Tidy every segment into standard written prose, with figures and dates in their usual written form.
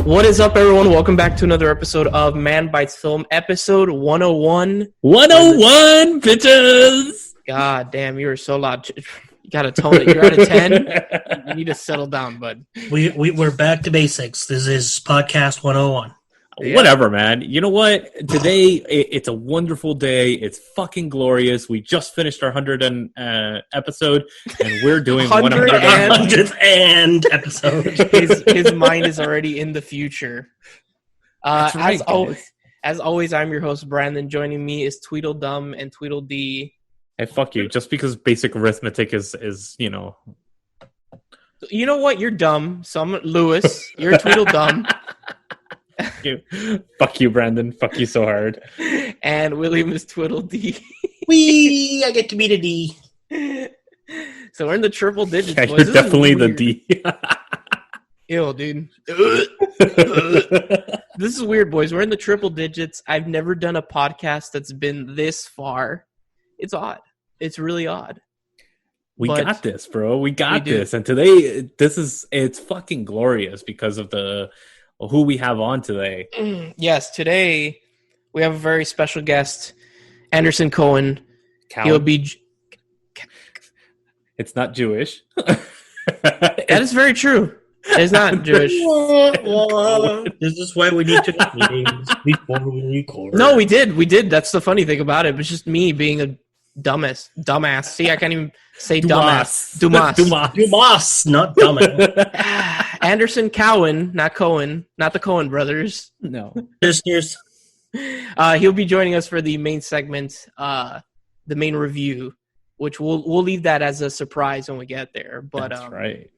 What is up, everyone? Welcome back to another episode of Manbitesfilm, episode 101. 101, bitches! God damn, you are so loud. You gotta tone it. You're at a 10. You need to settle down, bud. We're back to basics. This is podcast 101. Yeah. Whatever, man. You know what? Today, it's a wonderful day. It's fucking glorious. We just finished our 100th episode, and we're doing 100th episode. His mind is already in the future. Right, as always, I'm your host, Branden. Joining me is Tweedledum and Tweedledee. Hey, fuck you. Just because basic arithmetic is you know. You know what? You're dumb. So I'm Lewis. You're Tweedledum. Fuck you, Branden. Fuck you so hard. And William is Tweedledee. Wee! I get to be the D. So we're in the triple digits, Yeah, boys. you're definitely the D. Ew, dude. This is weird, boys. We're in the triple digits. I've never done a podcast that's been this far. It's odd. It's really odd. We got this, bro. We got this. And today, it's fucking glorious because of who we have on today. Yes, today we have a very special guest, Anderson Cohen. He'll be... It's not Jewish. That is very true. It's not Jewish. This is why we need to have meetings before we record. No, we did. That's the funny thing about it. It was just me being a dumbass. See, I can't even say dumbass. Dumas, not dumbass. Anderson Cohen, not Cohen, not the Cohen brothers. No. Cheers. He'll be joining us for the main segment, the main review, which we'll leave that as a surprise when we get there. But that's right.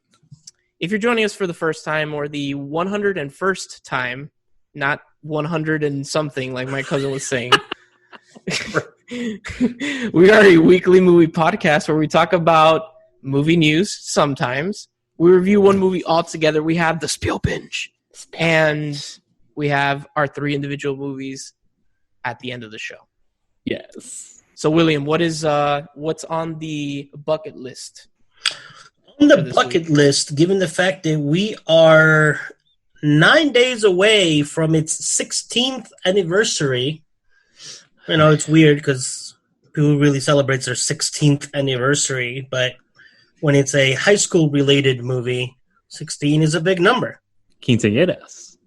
If you're joining us for the first time or the 101st time, not 100 and something like my cousin was saying, we are a weekly movie podcast where we talk about movie news sometimes. We review one movie altogether. We have the Spiel Binge, and we have our 3 individual movies at the end of the show. Yes. So, William, what's on the bucket list? On the bucket list, given the fact that we are 9 days away from its 16th anniversary, you know, it's weird because people really celebrate their 16th anniversary, but when it's a high school related movie, 16 is a big number. Quinceañeras.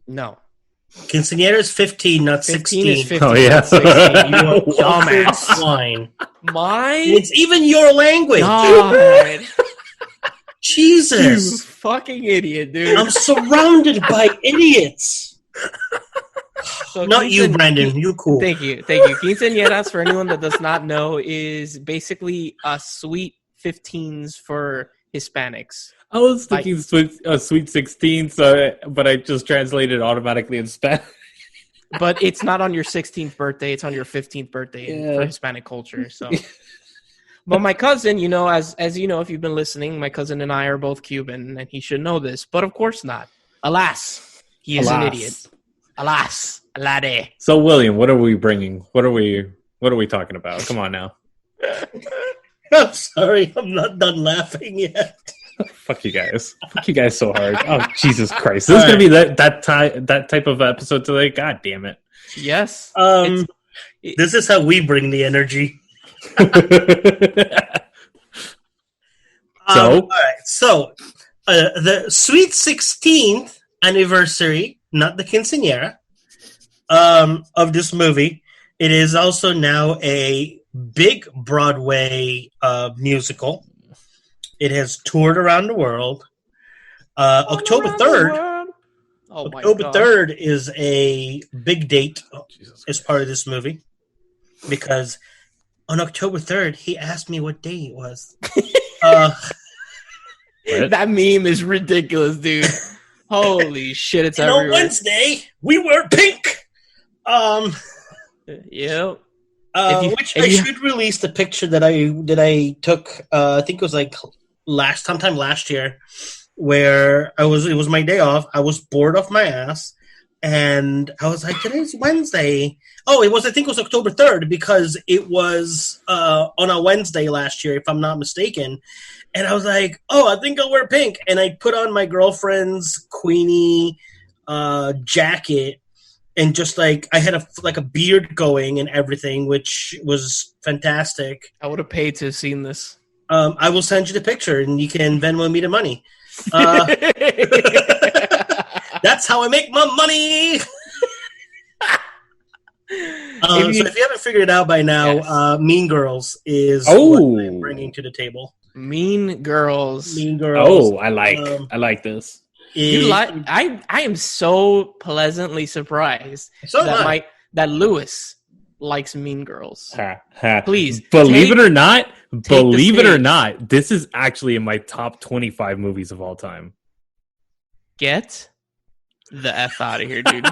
No. Quinceañera is 15, not 16. 15 is 15. Oh, yeah. 16. You dumbass. Swine. It's even your language. God. Jesus. You fucking idiot, dude. I'm surrounded by idiots. So not you, Branden. You cool. Thank you. Quinceañeras, for anyone that does not know, is basically a sweet 15s for Hispanics. I was thinking sweet 16, but I just translated automatically in Spanish. But it's not on your 16th birthday; it's on your 15th birthday for Hispanic culture. So, but my cousin, you know, as you know, if you've been listening, my cousin and I are both Cuban, and he should know this, but of course not. Alas, he is an idiot. Alas, alade. So, William, what are we bringing? What are we talking about? Come on now. I'm sorry, I'm not done laughing yet. Fuck you guys. Fuck you guys so hard. Oh, Jesus Christ. This is going to be that type of episode today? God damn it. Yes. This is how we bring the energy. All right. So, the sweet 16th anniversary, not the quinceañera, of this movie, it is also now a big Broadway musical. It has toured around the world. October 3rd. October 3rd is a big date as part of this movie. Because on October 3rd, he asked me what day it was. That meme is ridiculous, dude. Holy shit, it's everywhere. On Wednesday, we wear pink. Yeah. I should release the picture that I took. I think it was like sometime last year, where it was my day off. I was bored off my ass. And I was like, today's Wednesday. Oh, I think it was October 3rd because it was on a Wednesday last year, if I'm not mistaken. And I was like, oh, I think I'll wear pink. And I put on my girlfriend's Queenie jacket. And just like I had a beard going and everything, which was fantastic. I would have paid to have seen this. I will send you the picture, and you can Venmo me the money. That's how I make my money. So if you haven't figured it out by now, yes. Mean Girls is what I'm bringing to the table. Mean Girls. Mean Girls. Oh, I like this. I am so pleasantly surprised that Lewis likes Mean Girls. Please, believe it or not, this is actually in my top 25 movies of all time. Get the F out of here, dude.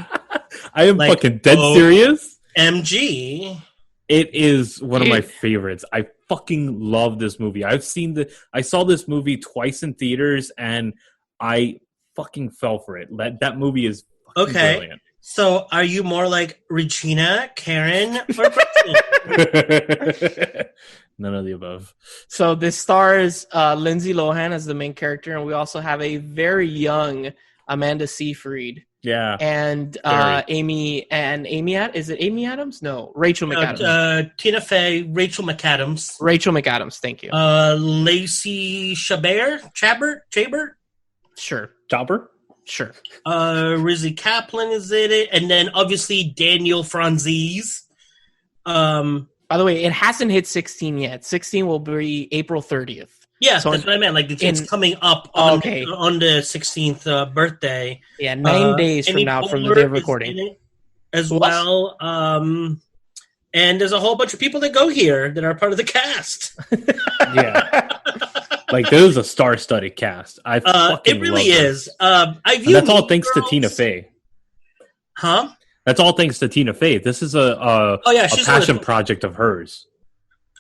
I am fucking dead serious. MG. It is one of my favorites. I fucking love this movie. I saw this movie twice in theaters, and I fucking fell for it. That movie is fucking brilliant. So are you more like Regina, Karen, or Brittany? None of the above. So this stars Lindsay Lohan as the main character, and we also have a very young Amanda Seyfried. Yeah. And Amy is it Amy Adams? No, Rachel McAdams. Tina Fey, Rachel McAdams. Rachel McAdams, thank you. Lacey Chabert? Sure. Chopper? Sure. Rizzy Kaplan is in it, and then obviously Daniel Franzese. By the way, it hasn't hit 16 yet. 16 will be April 30th. Yeah, so that's what I meant. Like it's coming up on the 16th birthday. Yeah, 9 days from now from the day of recording. As well. And there's a whole bunch of people that go here that are part of the cast. Yeah. Like, there's a star-studded cast. It really is. That's all thanks to Tina Fey. Huh? That's all thanks to Tina Fey. This is a passion project of hers.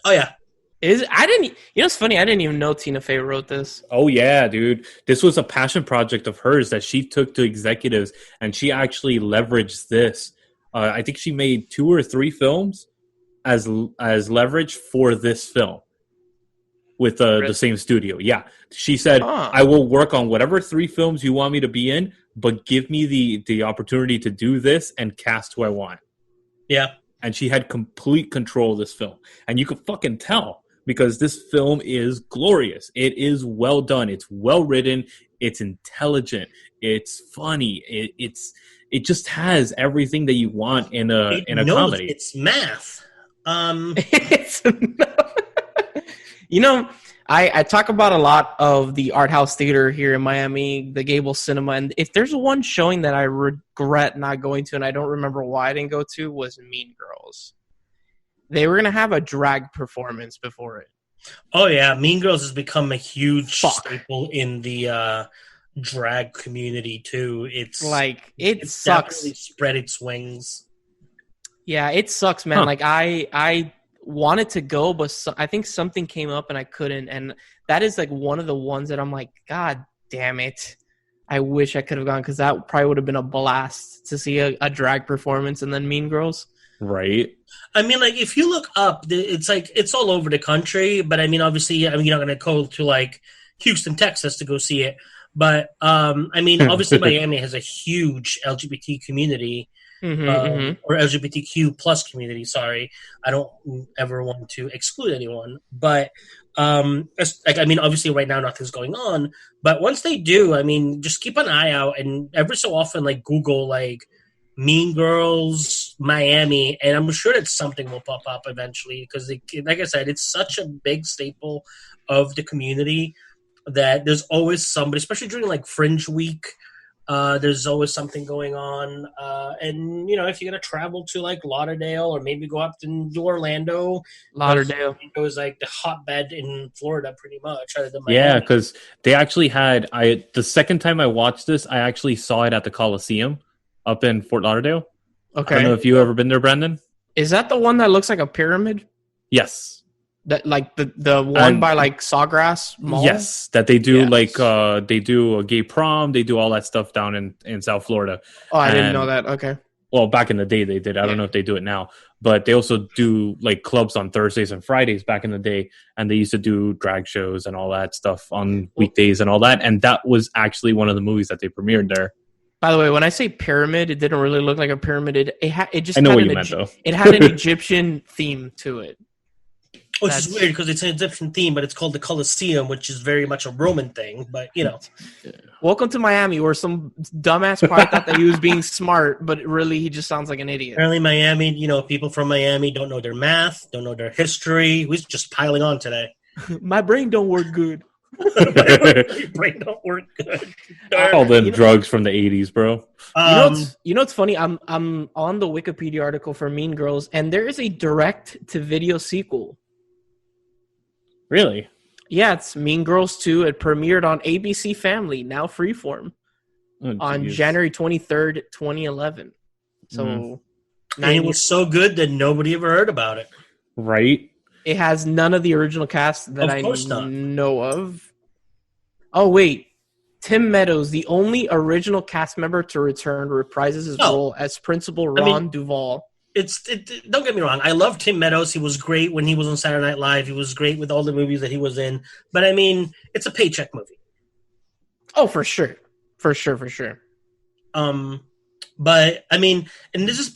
Oh, yeah. It's funny, I didn't even know Tina Fey wrote this. Oh, yeah, dude. This was a passion project of hers that she took to executives, and she actually leveraged this. I think she made 2 or 3 films as leverage for this film. With the same studio. Yeah. She said, I will work on whatever 3 films you want me to be in, but give me the opportunity to do this and cast who I want. Yeah. And she had complete control of this film. And you could fucking tell because this film is glorious. It is well done. It's well written. It's intelligent. It's funny. It just has everything that you want in a comedy. It's math. I talk about a lot of the art house theater here in Miami, the Gable Cinema, and if there's one showing that I regret not going to, and I don't remember why I didn't go to, was Mean Girls. They were going to have a drag performance before it. Oh, yeah. Mean Girls has become a huge staple in the drag community, too. It's sucks. Definitely spread its wings. Yeah, it sucks, man. Huh. Like, I wanted to go, but I think something came up and I couldn't. And that is like one of the ones that I'm like, God damn it. I wish I could have gone because that probably would have been a blast to see a drag performance and then Mean Girls. Right. I mean, like, if you look up, it's like it's all over the country. But I mean, obviously, you're not going to go to like Houston, Texas to go see it. But I mean, obviously, Miami has a huge LGBT community. Or LGBTQ plus community. Sorry, I don't ever want to exclude anyone, but obviously right now nothing's going on. But once they do, I mean, just keep an eye out, and every so often, like Google like Mean Girls Miami, and I'm sure that something will pop up eventually because, like I said, it's such a big staple of the community that there's always somebody, especially during like Fringe Week. There's always something going on. And, if you're going to travel to, like, Lauderdale or maybe go up and do Orlando. Lauderdale. It was, like, the hotbed in Florida pretty much. Other than Miami. Yeah, because they actually had – the second time I watched this, I actually saw it at the Coliseum up in Fort Lauderdale. Okay. I don't know if you've ever been there, Branden. Is that the one that looks like a pyramid? Yes. That like the one by like Sawgrass Mall? Yes, that they do they do a gay prom, they do all that stuff down in South Florida. Oh, I didn't know that. Okay. Well, back in the day they did. I don't know if they do it now, but they also do like clubs on Thursdays and Fridays back in the day, and they used to do drag shows and all that stuff on weekdays and all that. And that was actually one of the movies that they premiered there. By the way, when I say pyramid, it didn't really look like a pyramid. It just I know what you meant though. It had an Egyptian theme to it. Which is weird because it's an Egyptian theme, but it's called the Colosseum, which is very much a Roman thing. But, you know. Welcome to Miami, where some dumbass probably thought that he was being smart, but really he just sounds like an idiot. Apparently Miami, you know, people from Miami don't know their math, don't know their history. We're just piling on today. My brain don't work good. My brain don't work good. All them drugs from the 80s, bro. You know what's funny? I'm on the Wikipedia article for Mean Girls, and there is a direct-to-video sequel. Really? Yeah, it's Mean Girls 2. It premiered on ABC Family, now Freeform, on January 23rd, 2011. So, and it was so good that nobody ever heard about it. Right? It has none of the original cast that I know of. Oh, wait. Tim Meadows, the only original cast member to return, reprises his role as Principal Ron Duvall. Don't get me wrong. I love Tim Meadows. He was great when he was on Saturday Night Live. He was great with all the movies that he was in. But I mean, it's a paycheck movie. Oh, for sure. For sure. But I mean, and this is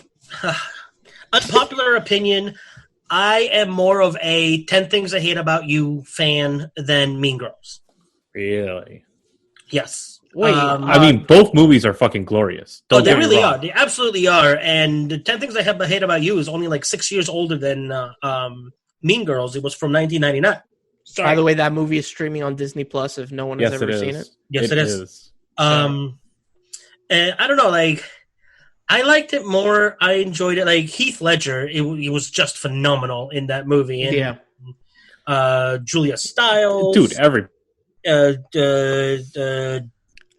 unpopular opinion. I am more of a 10 Things I Hate About You fan than Mean Girls. Really? Yes. Wait, I mean, both movies are fucking glorious. They really are. They absolutely are. And the 10 Things I Hate About You is only like 6 years older than Mean Girls. It was from 1999. Sorry. By the way, that movie is streaming on Disney Plus if no one has ever seen it. Yes, it is. And I don't know, like, I liked it more. I enjoyed it. Like, Heath Ledger, it was just phenomenal in that movie. And, Julia Stiles. Dude,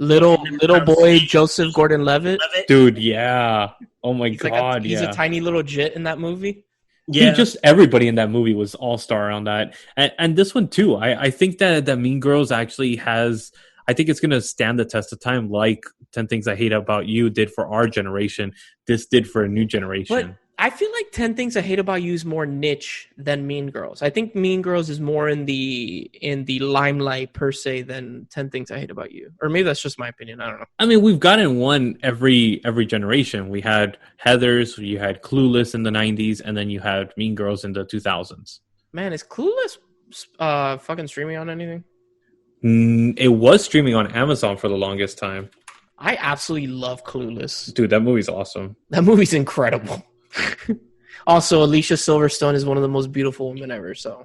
Little boy Joseph Gordon-Levitt. Dude, yeah. Oh my God, he's a tiny little jit in that movie. Yeah, dude, just everybody in that movie was all-star on that. And this one too. I think that Mean Girls actually has. I think it's going to stand the test of time, like 10 Things I Hate About You did for our generation. This did for a new generation. But I feel like 10 Things I Hate About You is more niche than Mean Girls. I think Mean Girls is more in the limelight per se than 10 Things I Hate About You. Or maybe that's just my opinion. I don't know. I mean, we've gotten one every generation. We had Heathers, you had Clueless in the 90s, and then you had Mean Girls in the 2000s. Man, is Clueless fucking streaming on anything? It was streaming on Amazon for the longest time. I absolutely love Clueless. Dude, that movie's awesome. That movie's incredible. Also, Alicia Silverstone is one of the most beautiful women ever. So,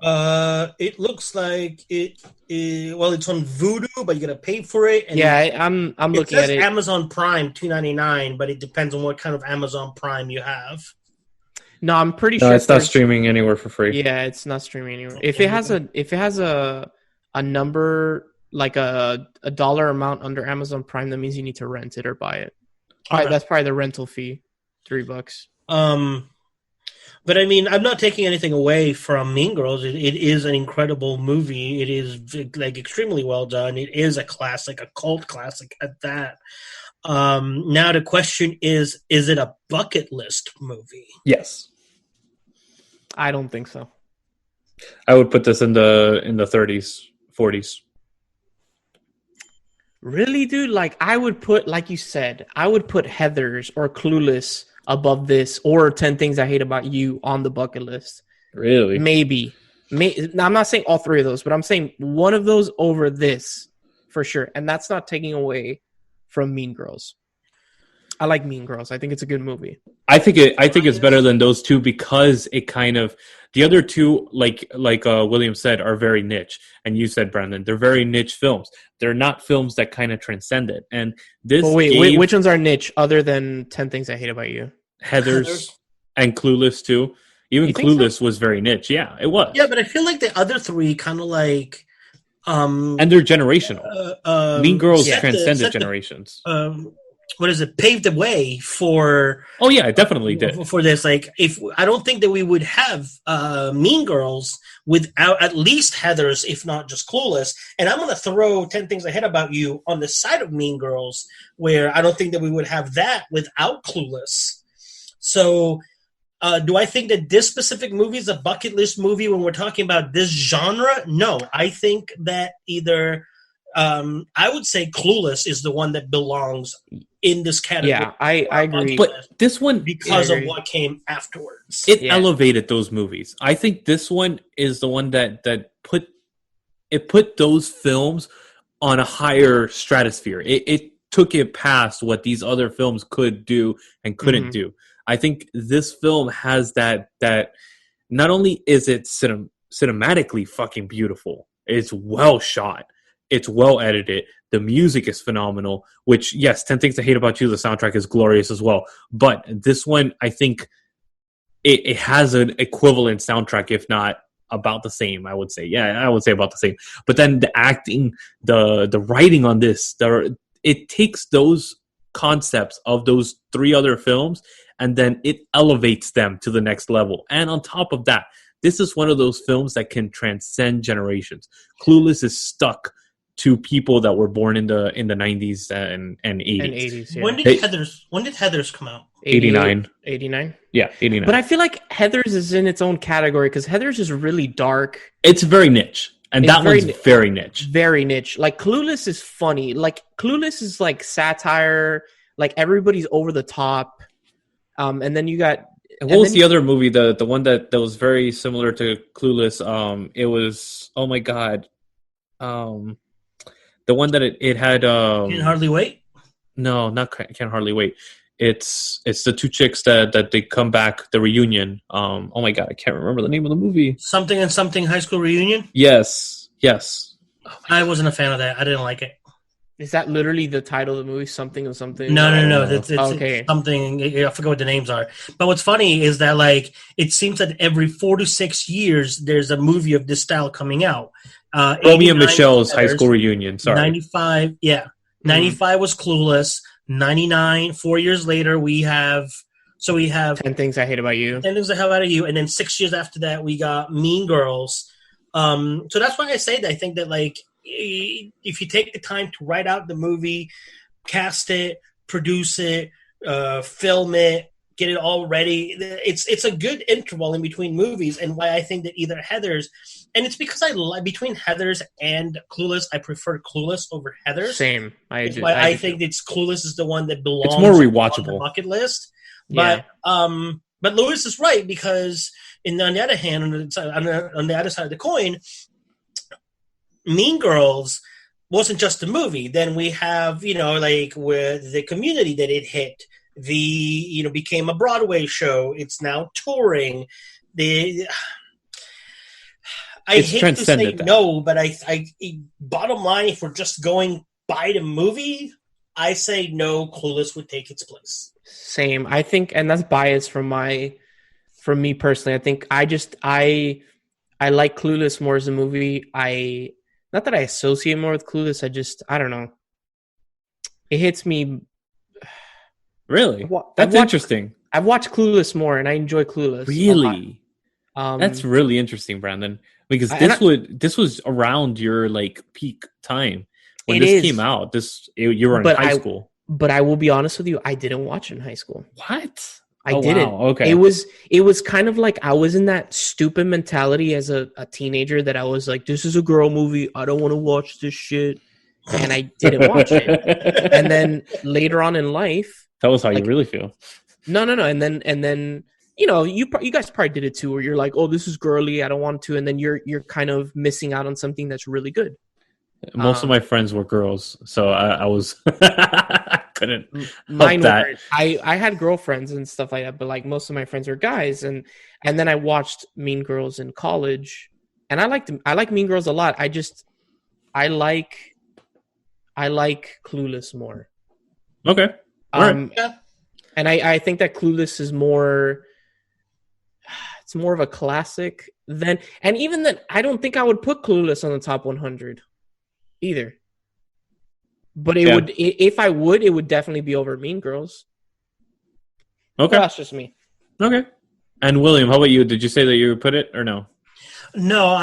it looks like it's on Vudu, but you gotta pay for it. And I'm looking at it. Amazon Prime $2.99, but it depends on what kind of Amazon Prime you have. No, I'm pretty sure it's not streaming anywhere for free. Yeah, it's not streaming anywhere. If it has a number like a dollar amount under Amazon Prime, that means you need to rent it or buy it. That's probably the rental fee, $3. But I mean, I'm not taking anything away from Mean Girls. It is an incredible movie. It is like extremely well done. It is a classic, a cult classic at that. Now the question is it a bucket list movie? Yes. I don't think so. I would put this in the 30s, 40s. Really, dude? Like, I would put, like you said, I would put Heathers or Clueless above this, or 10 Things I Hate About You on the bucket list. Really? Maybe. Now, I'm not saying all three of those, but I'm saying one of those over this for sure. And that's not taking away from Mean Girls. I like Mean Girls. I think it's a good movie. I think it's better than those two because it kind of the other two, like William said, are very niche, and you said, Brandon, they're very niche films. They're not films that kind of transcend it. And this, wait, which ones are niche other than 10 Things I Hate About You? Heathers and Clueless too. Even Clueless was very niche. Yeah, it was. Yeah, but I feel like the other three kind of like, and they're generational. Mean Girls transcended generations. paved the way for. Oh yeah, it definitely did for this. Like, if I don't think that we would have Mean Girls without at least Heathers, if not just Clueless. And I'm going to throw 10 Things I Hate About You on the side of Mean Girls, where I don't think that we would have that without Clueless. So, do I think that this specific movie is a bucket list movie when we're talking about this genre? No, I think that either. I would say Clueless is the one that belongs in this category. Yeah, I agree. But this one, because of what came afterwards, it elevated those movies. I think this one is the one that put those films on a higher stratosphere. It took it past what these other films could do and couldn't do. I think this film has that not only is it cinematically fucking beautiful, it's well shot. It's well edited. The music is phenomenal, which, yes, 10 Things I Hate About You, the soundtrack is glorious as well. But this one, I think it has an equivalent soundtrack, if not about the same, I would say. Yeah, I would say about the same. But then the acting, the writing on this, it takes those concepts of those three other films and then it elevates them to the next level. And on top of that, this is one of those films that can transcend generations. Clueless is stuck to people that were born in the 90s and 80s. Yeah. When did Heathers come out? 89. 89? Yeah, 89. But I feel like Heathers is in its own category because Heathers is really dark. It's very niche. And that one's very niche. Very niche. Like, Clueless is funny. Like, Clueless is like satire. Like, everybody's over the top. And then you got... What was the other movie? The one that was very similar to Clueless? It was... Oh, my God. The one that it had... Can't Hardly Wait? No, not Can't Hardly Wait. It's the two chicks that they come back, the reunion. Oh my God, I can't remember the name of the movie. Something and Something High School Reunion? Yes. I wasn't a fan of that. I didn't like it. Is that literally the title of the movie? Something or something? No. It's okay. Something. I forget what the names are. But what's funny is that, like, it seems that every 4 to 6 years there's a movie of this style coming out. Romy and Michelle's High School Reunion. Sorry. 95. Yeah. 95 was Clueless. 99, 4 years later, we have 10 Things I Hate About You. 10 Things I Hate About You. And then 6 years after that, we got Mean Girls. So that's why I say that I think that, like, if you take the time to write out the movie, cast it, produce it, film it, get it all ready, it's a good interval in between movies. And why I think that either Heathers, and it's because between Heathers and Clueless, I prefer Clueless over Heathers. Same. I think it's Clueless is the one that belongs. It's more rewatchable on the bucket list. Yeah. But Lewis is right, because on the other hand, on the other side of the coin, Mean Girls wasn't just a movie. Then we have, like, with the Community that it hit, became a Broadway show. It's now touring. I hate to say no, but I bottom line, if we're just going by the movie, I say no, Clueless would take its place. Same. I think, and that's bias from me personally. I think I like Clueless more as a movie. Not that I associate more with Clueless. I don't know. It hits me. Really? That's interesting. I've watched Clueless more, and I enjoy Clueless. Really? That's really interesting, Brandon. Because this was around your, like, peak time when this came out. You were in high school. But I will be honest with you, I didn't watch it in high school. What? I didn't. Wow. Okay. It was kind of like I was in that stupid mentality as a teenager that I was like, this is a girl movie. I don't want to watch this shit. And I didn't watch it. And then later on in life, that was how you really feel. No. And then you guys probably did it too, where you're like, oh, this is girly, I don't want to. And then you're kind of missing out on something that's really good. Most of my friends were girls, so I was couldn't mine that. Were, I had girlfriends and stuff like that, but, like, most of my friends are guys, and then I watched Mean Girls in college, and I like Mean Girls a lot. I like Clueless more. Okay. And I think that Clueless is more. It's more of a classic than, and even then, I don't think I would put Clueless on the top 100 either. But it would, if I would, it would definitely be over Mean Girls. Okay. That's just me. Okay. And William, how about you? Did you say that you would put it or no? No,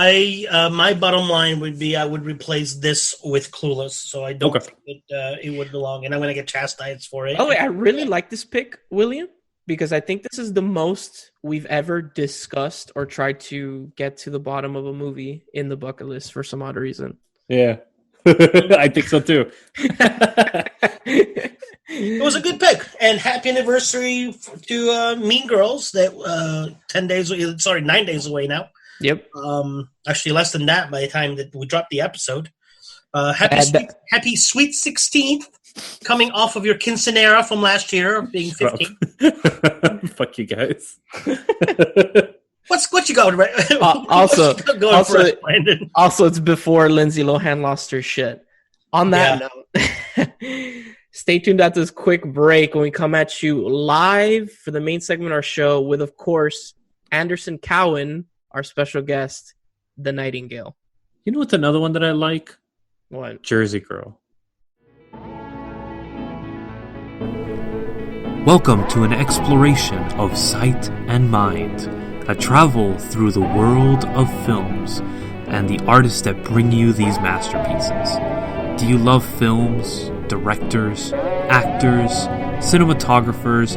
my bottom line would be I would replace this with Clueless, so I don't think it would belong, and I'm going to get chastised for it. Oh, wait, I really like this pick, William, because I think this is the most we've ever discussed or tried to get to the bottom of a movie in the bucket list for some odd reason. Yeah. I think so too. It was a good pick, and happy anniversary to Mean Girls. That 9 days away now. Yep. Actually, less than that by the time that we dropped the episode. Happy sweet 16th, coming off of your quinceanera from last year of being 15. Fuck you guys. What you got? Also, Brandon? Also, it's before Lindsay Lohan lost her shit. On that note, stay tuned after this quick break when we come at you live for the main segment of our show with, of course, Anderson Cowan, our special guest, the Nightingale. You know what's another one that I like? What? Jersey Girl. Welcome to an exploration of sight and mind, a travel through the world of films and the artists that bring you these masterpieces. Do you love films, directors, actors, cinematographers,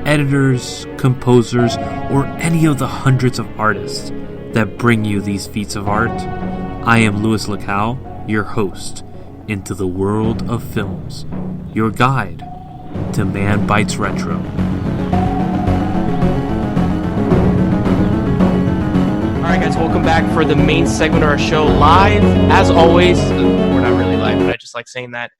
editors, composers, or any of the hundreds of artists that bring you these feats of art? I am Luislacau, your host into the world of films, your guide to Man Bites Retro. Alright guys, welcome back for the main segment of our show live. As always, we're not really live, but I just like saying that.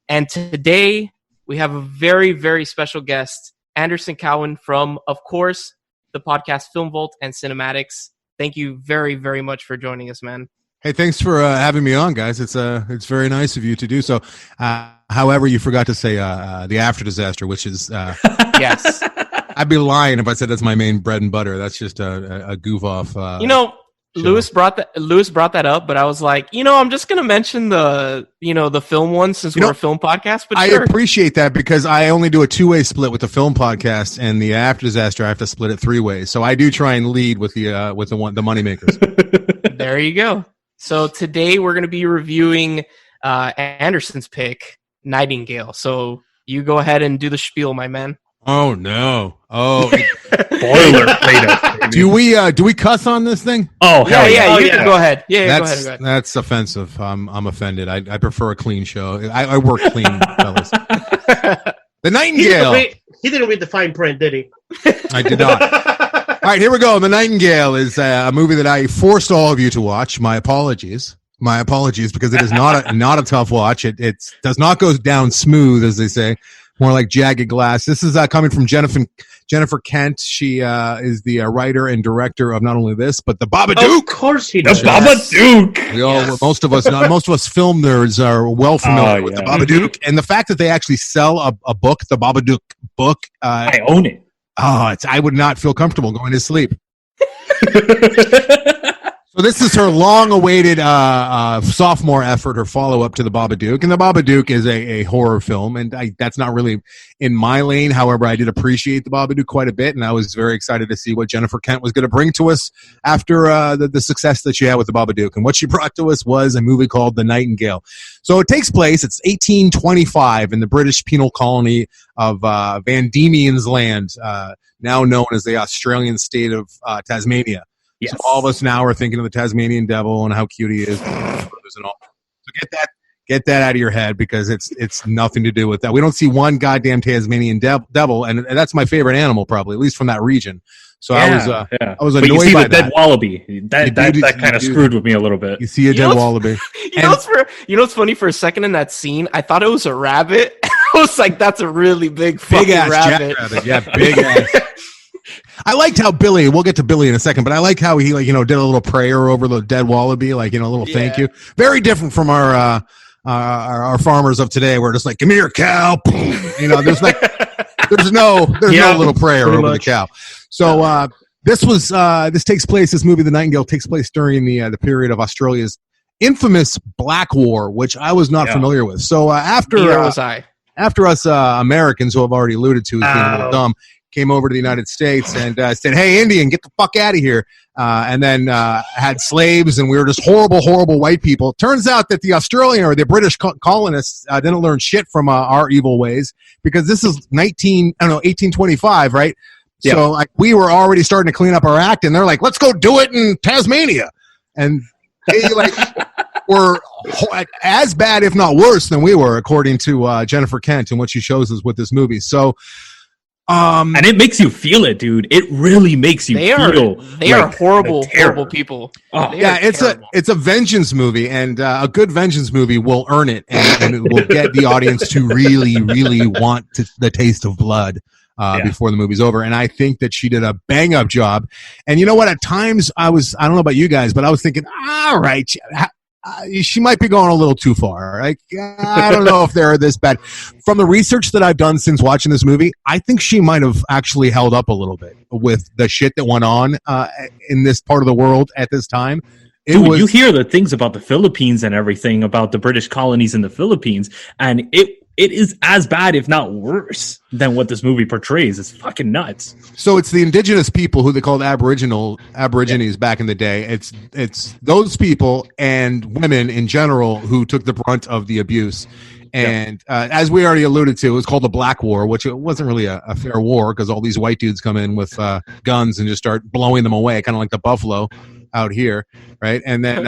And today, we have a very, very special guest, Anderson Cowan from, of course, the podcast Film Vault and Cinematics. Thank you very, very much for joining us, man. Hey, thanks for having me on, guys. It's very nice of you to do so. However, you forgot to say the after disaster, which is yes. I'd be lying if I said that's my main bread and butter. That's just a goof off. Lewis brought that up, but I was like, I'm just gonna mention the film one since we're a film podcast. But I appreciate that because I only do a 2-way split with the film podcast, and the after disaster I have to split it 3 ways. So I do try and lead with the moneymakers. There you go. So today we're going to be reviewing Anderson's pick, Nightingale. So you go ahead and do the spiel, my man. Oh no! Oh, boilerplate. Do we cuss on this thing? Oh hell yeah! You can go ahead. Yeah, go ahead. That's offensive. I'm offended. I prefer a clean show. I work clean, fellas. The Nightingale. He didn't read the fine print, did he? I did not. All right, here we go. The Nightingale is a movie that I forced all of you to watch. My apologies, because it is not a tough watch. It does not go down smooth, as they say, more like jagged glass. This is coming from Jennifer Kent. She is the writer and director of not only this, but The Babadook. Of course he does. The Babadook. Most of us film nerds are well familiar with The Babadook, and the fact that they actually sell a book, The Babadook book. I own it. I would not feel comfortable going to sleep. So this is her long-awaited sophomore effort, her follow-up to The Babadook. And The Babadook is a horror film, and that's not really in my lane. However, I did appreciate The Babadook quite a bit, and I was very excited to see what Jennifer Kent was going to bring to us after the success that she had with The Babadook. And what she brought to us was a movie called The Nightingale. So it takes place, it's 1825 in the British penal colony of Van Diemen's Land, now known as the Australian state of Tasmania. Yes. So all of us now are thinking of the Tasmanian devil and how cute he is. And all. So get that out of your head because it's nothing to do with that. We don't see one goddamn Tasmanian devil, and that's my favorite animal, probably, at least from that region. So I was annoyed but you see by the dead wallaby. That kind of screwed with me a little bit. You see a dead wallaby. You know what's funny? For a second in that scene, I thought it was a rabbit. I was like, that's a really big ass rabbit. Jackrabbit. Yeah, big ass. I liked how Billy, we'll get to Billy in a second, but I liked how he did a little prayer over the dead wallaby, a little thank you. Very different from our farmers of today where it's like, come here, cow. There's no little prayer over the cow. So this movie, The Nightingale, takes place during the period of Australia's infamous Black War, which I was not familiar with. So Neither was I. After us Americans, who I've already alluded to, as being a little dumb, came over to the United States and said, "Hey, Indian, get the fuck out of here." And then had slaves, and we were just horrible, horrible white people. Turns out that the Australian or the British colonists didn't learn shit from our evil ways, because this is 1825, right? Yeah. So like we were already starting to clean up our act, and they're like, "Let's go do it in Tasmania," and they like were as bad, if not worse, than we were, according to Jennifer Kent and what she shows us with this movie. So. And it makes you feel it, dude. It really makes you feel. They are horrible, horrible people. Oh, yeah, it's a vengeance movie, and a good vengeance movie will earn it, and it will get the audience to really, really want the taste of blood before the movie's over. And I think that she did a bang up job. And you know what? At times, I don't know about you guys, but I was thinking, all right. She might be going a little too far. Like, I don't know if they're this bad. From the research that I've done since watching this movie, I think she might have actually held up a little bit with the shit that went on in this part of the world at this time. You hear the things about the Philippines and everything, about the British colonies in the Philippines, and it is as bad, if not worse, than what this movie portrays. It's fucking nuts. So it's the indigenous people who they called Aborigines back in the day. It's those people and women in general who took the brunt of the abuse. And as we already alluded to, it was called the Black War, which it wasn't really a fair war, because all these white dudes come in with guns and just start blowing them away, kind of like the buffalo out here, right? And then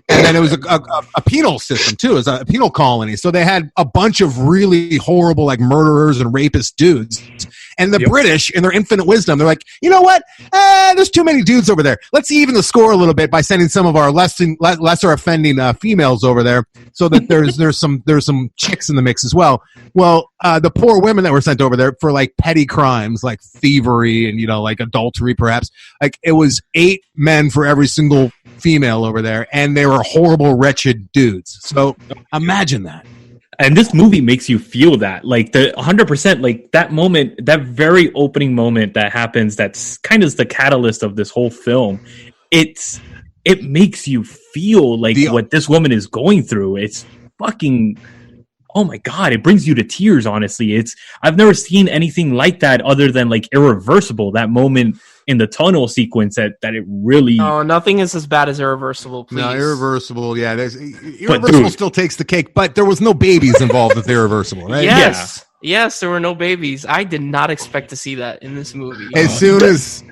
it was a penal system too. It was a penal colony. So they had a bunch of really horrible, like, murderers and rapist dudes. And the British, in their infinite wisdom, they're like, you know what? There's too many dudes over there. Let's even the score a little bit by sending some of our lesser offending females over there, so that there's some chicks in the mix as well. Well, the poor women that were sent over there for like petty crimes, like thievery and like adultery, perhaps. Like, it was 8 men for every single female over there, and they were horrible, wretched dudes. So imagine that. And this movie makes you feel that, like, the 100%, like, that moment, that very opening moment that happens, that's kind of the catalyst of this whole film. It makes you feel like what this woman is going through. It's fucking, oh my God, it brings you to tears, honestly. I've never seen anything like that other than, like, Irreversible, that moment in the tunnel sequence that it really... Oh, nothing is as bad as Irreversible, please. No, Irreversible, yeah. Irreversible still takes the cake, but there was no babies involved with Irreversible, right? Yes. Yeah. Yes, there were no babies. I did not expect to see that in this movie. As soon as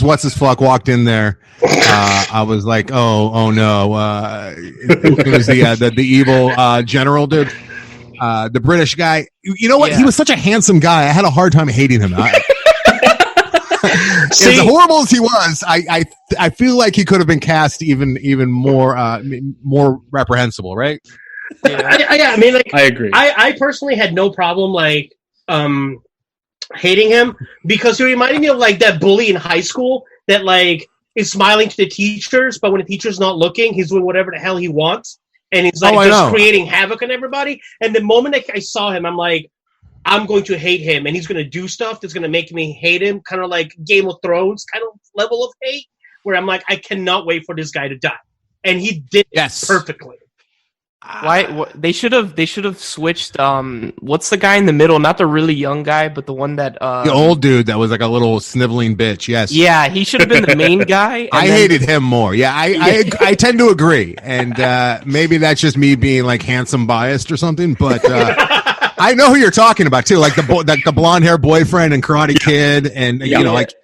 What's His Fuck walked in there, I was like, oh no. It was the evil general dude, the British guy. You know what? Yeah. He was such a handsome guy. I had a hard time hating him. As horrible as he was, I feel like he could have been cast even more reprehensible, right? Yeah. I mean, like, I agree. I personally had no problem hating him, because he reminded me of like that bully in high school that like is smiling to the teachers, but when the teacher's not looking, he's doing whatever the hell he wants, and he's like just creating havoc on everybody. And the moment I saw him, I'm like, I'm going to hate him, and he's going to do stuff that's going to make me hate him, kind of like Game of Thrones kind of level of hate, where I'm like, I cannot wait for this guy to die. And he did it perfectly. Why they should have switched what's the guy in the middle, not the really young guy, but the one that the old dude that was like a little sniveling bitch. Yes. Yeah, he should have been the main guy. I hated him more. Yeah, I tend to agree. And maybe that's just me being like handsome biased or something, but I know who you're talking about too, like the blonde hair boyfriend and Karate Kid, and like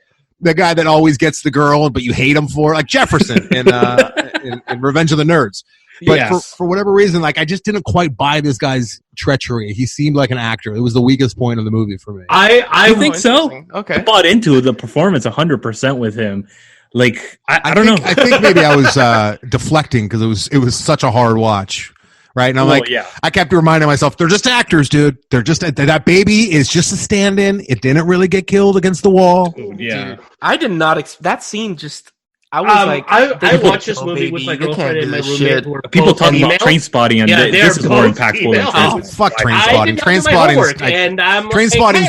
the guy that always gets the girl, but you hate him for, like Jefferson in Revenge of the Nerds. But for whatever reason, like, I just didn't quite buy this guy's treachery. He seemed like an actor. It was the weakest point of the movie for me. I think so. Okay, I bought into the performance 100% with him. Like, I don't know. I think maybe I was deflecting because it was such a hard watch. Right. And I'm I kept reminding myself, they're just actors, dude. They're just, that baby is just a stand-in. It didn't really get killed against the wall. Yeah. Dude, I did not, that scene just, I was I watched this movie with my girlfriend and my roommate. People talking about train spotting, and this is more impactful than oh, fuck train spotting. Train spotting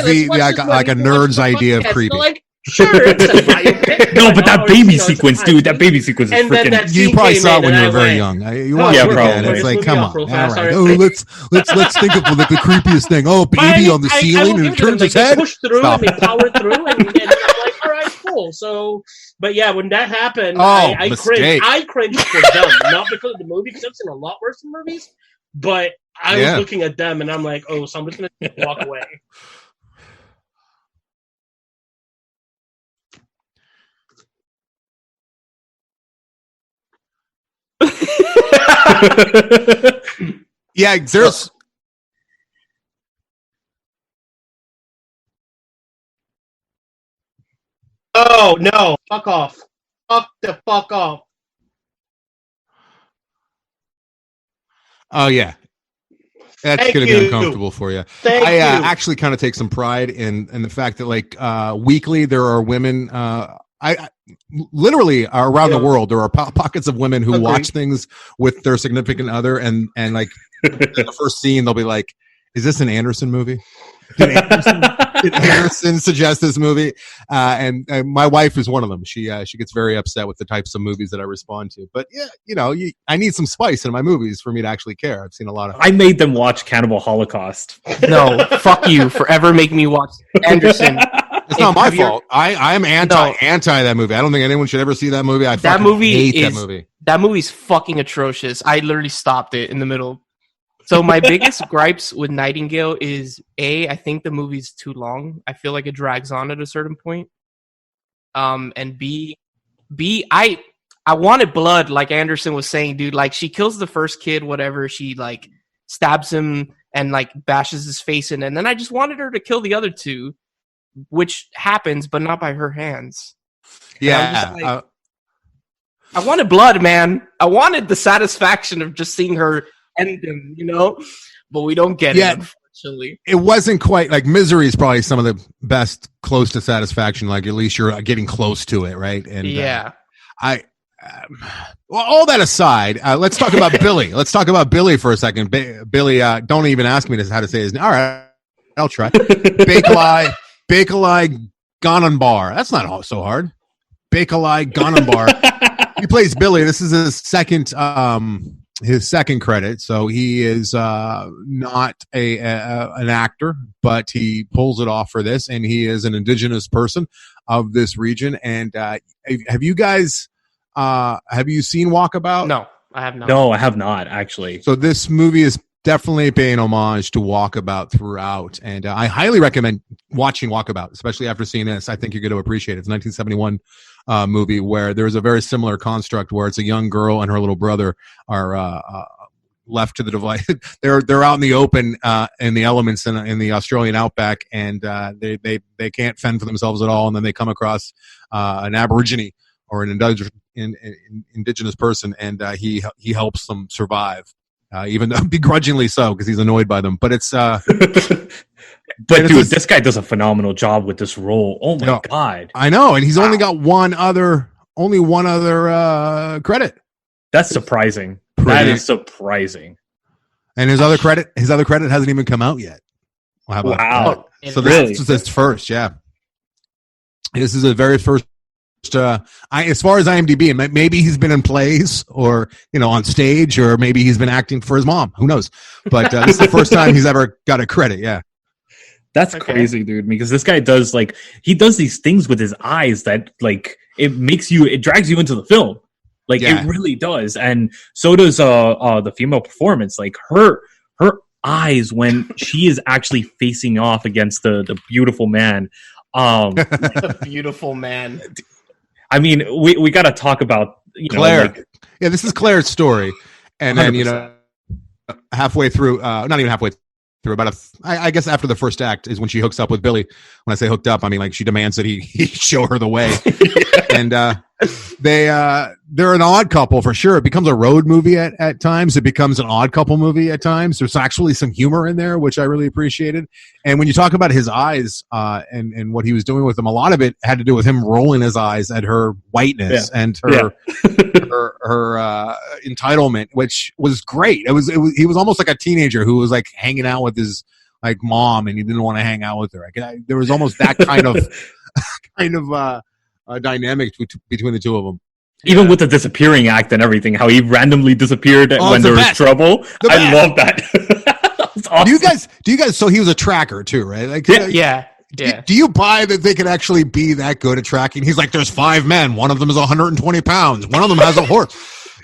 is like a nerd's idea of creepy. Sure, it's a biopic. No, but that baby sequence, dude, that baby sequence is freaking. You probably saw it when you were very young. You watched it again. It's like, come on, all right. Oh, let's think of the creepiest thing. Oh, baby on the ceiling and it turns his head. Push through and they power through, and I'm like, all right, cool. So, but yeah, when that happened, I cringed. I cringed for them, not because of the movie, because I've seen a lot worse than movies. But I was looking at them, and I'm like, oh, so I'm just gonna walk away. Yeah, there's. Oh no! Fuck off! Fuck the fuck off! Oh yeah, that's going to be uncomfortable for you. I actually kind of take some pride in the fact that like weekly there are women. I literally around the world there are pockets of women who watch things with their significant other, and like in the first scene they'll be like, "Is this an Anderson movie? Did Anderson suggest this movie?" And my wife is one of them. She gets very upset with the types of movies that I respond to. But yeah, you know, I need some spice in my movies for me to actually care. I've seen a lot of. I made them watch Cannibal Holocaust. No, fuck you for ever making me watch Anderson. It's not my fault. I'm anti that movie. I don't think anyone should ever see that movie. That movie. That movie's fucking atrocious. I literally stopped it in the middle. So my biggest gripes with Nightingale is I think the movie's too long. I feel like it drags on at a certain point. And B, I wanted blood, like Anderson was saying, dude. Like she kills the first kid, whatever. She like stabs him and like bashes his face in, and then I just wanted her to kill the other two, which happens, but not by her hands. Yeah. I wanted blood, man. I wanted the satisfaction of just seeing her end him, you know? But we don't get it, unfortunately. It wasn't quite like Misery is probably some of the best close to satisfaction. Like at least you're getting close to it, right? And well, all that aside, let's talk about Billy. Let's talk about Billy for a second. Billy, don't even ask me how to say his name. All right, I'll try. Bakelai Ganonbar. That's not so hard. Bakelai Ganonbar. He plays Billy. This is his second credit. So he is not an actor, but he pulls it off for this, and he is an indigenous person of this region. And have you guys have you seen Walkabout? No, I have not. No, I have not actually. So this movie is definitely paying homage to Walkabout throughout, and I highly recommend watching Walkabout, especially after seeing this. I think you're going to appreciate it. It's a 1971 movie where there's a very similar construct where it's a young girl and her little brother are left to the device. they're out in the open in the elements in the Australian outback, and they can't fend for themselves at all, and then they come across an Aborigine or an indigenous person, and he helps them survive. Even though begrudgingly so, because he's annoyed by them. But it's but dude, this guy does a phenomenal job with this role. Oh my god, I know, and he's only got one other credit. That's surprising. That is surprising. And his other credit hasn't even come out yet. Wow. So this is his first. Yeah, this is the very first. As far as IMDb, and maybe he's been in plays or on stage, or maybe he's been acting for his mom. Who knows? But this is the first time he's ever got a credit. Yeah, that's crazy, dude. Because this guy does he does these things with his eyes that it drags you into the film. It really does, and so does the female performance. Like her eyes when she is actually facing off against the beautiful man. The beautiful man. I mean, we got to talk about Claire. This is Claire's story, and 100%. Then halfway through, not even halfway through, about I guess after the first act is when she hooks up with Billy. When I say hooked up, I mean like she demands that he show her the way, and they're an odd couple for sure. It becomes a road movie at times. It becomes an odd couple movie at times. There's actually some humor in there, which I really appreciated. And when you talk about his eyes and what he was doing with them, a lot of it had to do with him rolling his eyes at her whiteness and her entitlement, which was great. He was almost like a teenager who was like hanging out with his like mom, and he didn't want to hang out with her. There was almost that kind of kind of dynamic between the two of them. Even with the disappearing act and everything, how he randomly disappeared when there was trouble. I love that. That's awesome. Do you guys? So he was a tracker too, right? Like, yeah. Do you buy that they could actually be that good at tracking? He's like, there's 5 men. One of them is 120 pounds. One of them has a horse.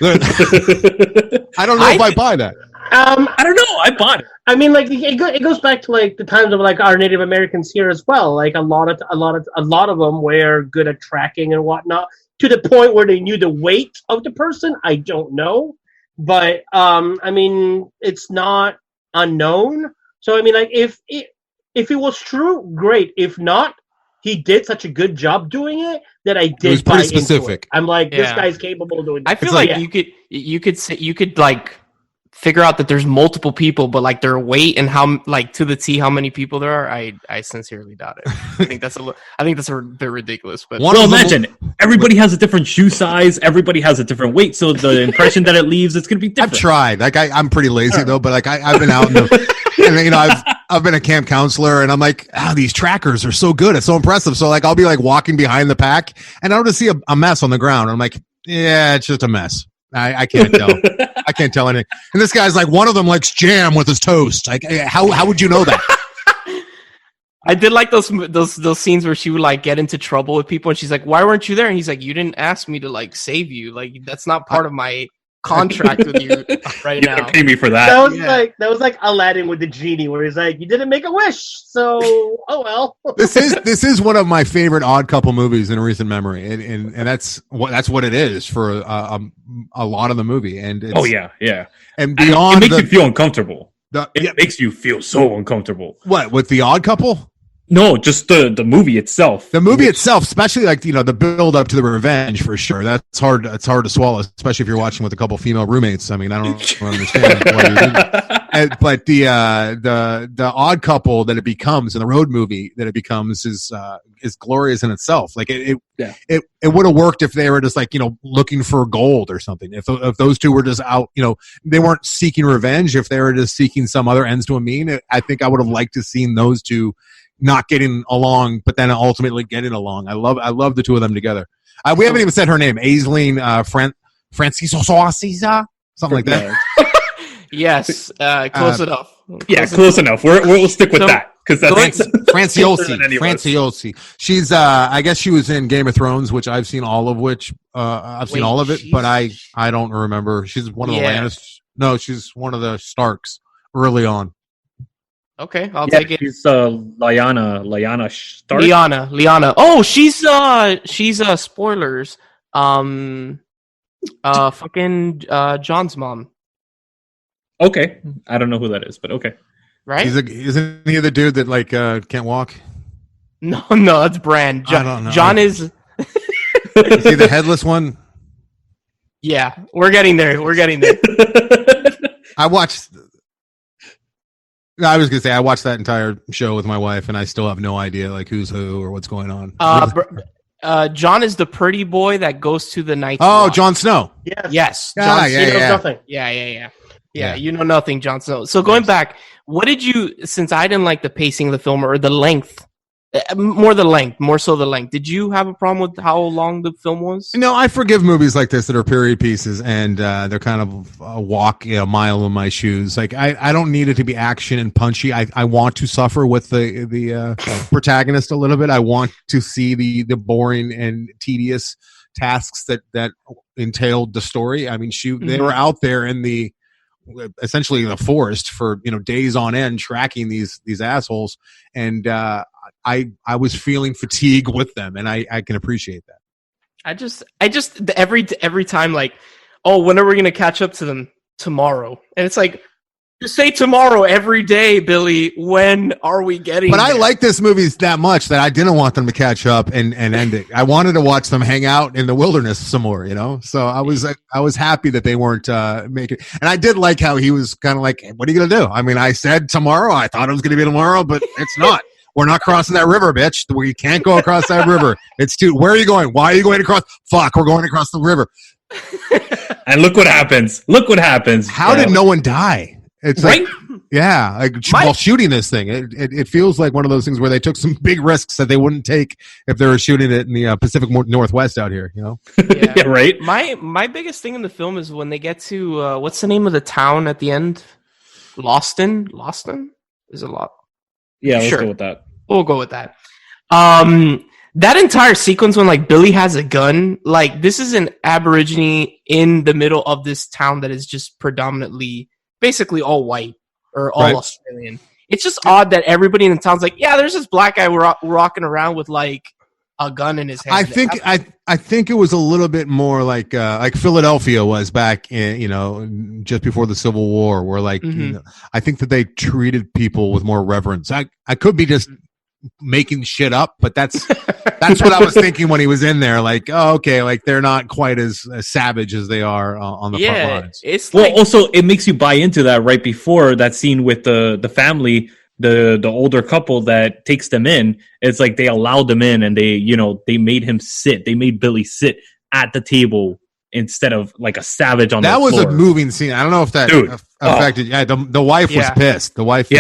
I don't know if I buy that. I don't know. I bought it. I mean, like it goes back to like the times of like our Native Americans here as well. Like a lot of them were good at tracking and whatnot, to the point where they knew the weight of the person. I don't know, but I mean, it's not unknown. So I mean, like if it was true, great. If not, he did such a good job doing it that I did. It was pretty specific. I'm like, this guy's capable of doing it. I feel like you could like figure out that there's multiple people, but like their weight and how like to the T how many people there are. I sincerely doubt it. I think that's a bit ridiculous. But imagine everybody has a different shoe size, everybody has a different weight, so the impression that it leaves, it's gonna be different. I've tried. Like I'm pretty lazy though, but like I've been out in the and you know I've been a camp counselor, and I'm like, these trackers are so good, it's so impressive. So like I'll be like walking behind the pack, and I'll just see a mess on the ground. I'm like, yeah, it's just a mess. I can't tell. I can't tell anything. And this guy's like, one of them likes jam with his toast. Like, how would you know that? I did like those scenes where she would like get into trouble with people, and she's like, "Why weren't you there?" And he's like, "You didn't ask me to like save you. Like that's not part of my contract with you right now. You gotta pay me for that." That was like Aladdin with the genie, where he's like, "You didn't make a wish, so oh well." This is one of my favorite Odd Couple movies in recent memory, and that's what it is for a lot of the movie. And it's, and beyond, it makes you feel uncomfortable. It makes you feel so uncomfortable. What, with the Odd Couple? No, just the movie itself. The movie itself, especially like, you know, the build up to the revenge, for sure. That's hard. It's hard to swallow, especially if you're watching with a couple female roommates. I mean, I don't understand why you're doing that. But the Odd Couple that it becomes, in the road movie that it becomes, is glorious in itself. Like it would have worked if they were just like, you know, looking for gold or something. If those two were just out, you know, they weren't seeking revenge. If they were just seeking some other ends to a mean, I think I would have liked to seen those two not getting along, but then ultimately getting along. I love the two of them together. We haven't even said her name. Aisling Francisosa, something like that. Yes, close enough. Close enough. We'll stick with that, because that's Franciosi. She's I guess she was in Game of Thrones, which I've seen all of it, but I don't remember. She's one of the Lannisters. No, she's one of the Starks early on. Okay, I'll take it. She's Lyanna Stark. Lyanna. Oh, she's spoilers. Fucking John's mom. Okay, I don't know who that is, but okay. Right? Isn't he the dude that like can't walk? No, that's Bran. I don't know. John is. Is he the headless one? Yeah, we're getting there. I watched that entire show with my wife, and I still have no idea like who's who or what's going on. John is the pretty boy that goes to the night. Oh, Jon Snow. Yes. Nothing. Yeah, you know nothing, Jon Snow. So going back, what did you? Since I didn't like the pacing of the film or the length. More so the length. Did you have a problem with how long the film was? No, I forgive movies like this that are period pieces, and they're kind of a walk a mile in my shoes. Like I don't need it to be action and punchy. I want to suffer with the protagonist a little bit. I want to see the boring and tedious tasks that entailed the story. I mean, they were out there in essentially in the forest for, you know, days on end tracking these assholes, and I was feeling fatigue with them, and I can appreciate that. I just every time, like, oh, when are we gonna catch up to them? Tomorrow. And it's like, just say tomorrow every day, Billy. When are we getting But there? I like this movie that much that I didn't want them to catch up and end it. I wanted to watch them hang out in the wilderness some more, you know? So I was happy that they weren't making. And I did like how he was kind of like, hey, what are you going to do? I mean, I said tomorrow. I thought it was going to be tomorrow, but it's not. We're not crossing that river, bitch. We can't go across that river. It's where are you going? Why are you going across? Fuck, we're going across the river. And look what happens. How did no one die? It's right? like, Yeah, like while shooting this thing, it feels like one of those things where they took some big risks that they wouldn't take if they were shooting it in the Pacific Northwest out here. You know? Yeah, right. My biggest thing in the film is when they get to what's the name of the town at the end? Lawston is a lot. Yeah, let's go with that. We'll go with that. That entire sequence when like Billy has a gun, like this is an Aborigine in the middle of this town that is just predominantly, basically all white or all Australian. It's just odd that everybody in the town's like, yeah, there's this black guy rocking around with like a gun in his hand. I think it was a little bit more like Philadelphia was back in, just before the Civil War, where like I think that they treated people with more reverence. I could be just making shit up, but that's what I was thinking when he was in there. Like, oh, okay, like they're not quite as savage as they are on the front lines. It's also it makes you buy into that right before that scene with the family, the older couple that takes them in. It's like they allowed them in and they made him sit. They made Billy sit at the table instead of like a savage on the floor. That was a moving scene. I don't know if that affected. Yeah, the wife was pissed. The wife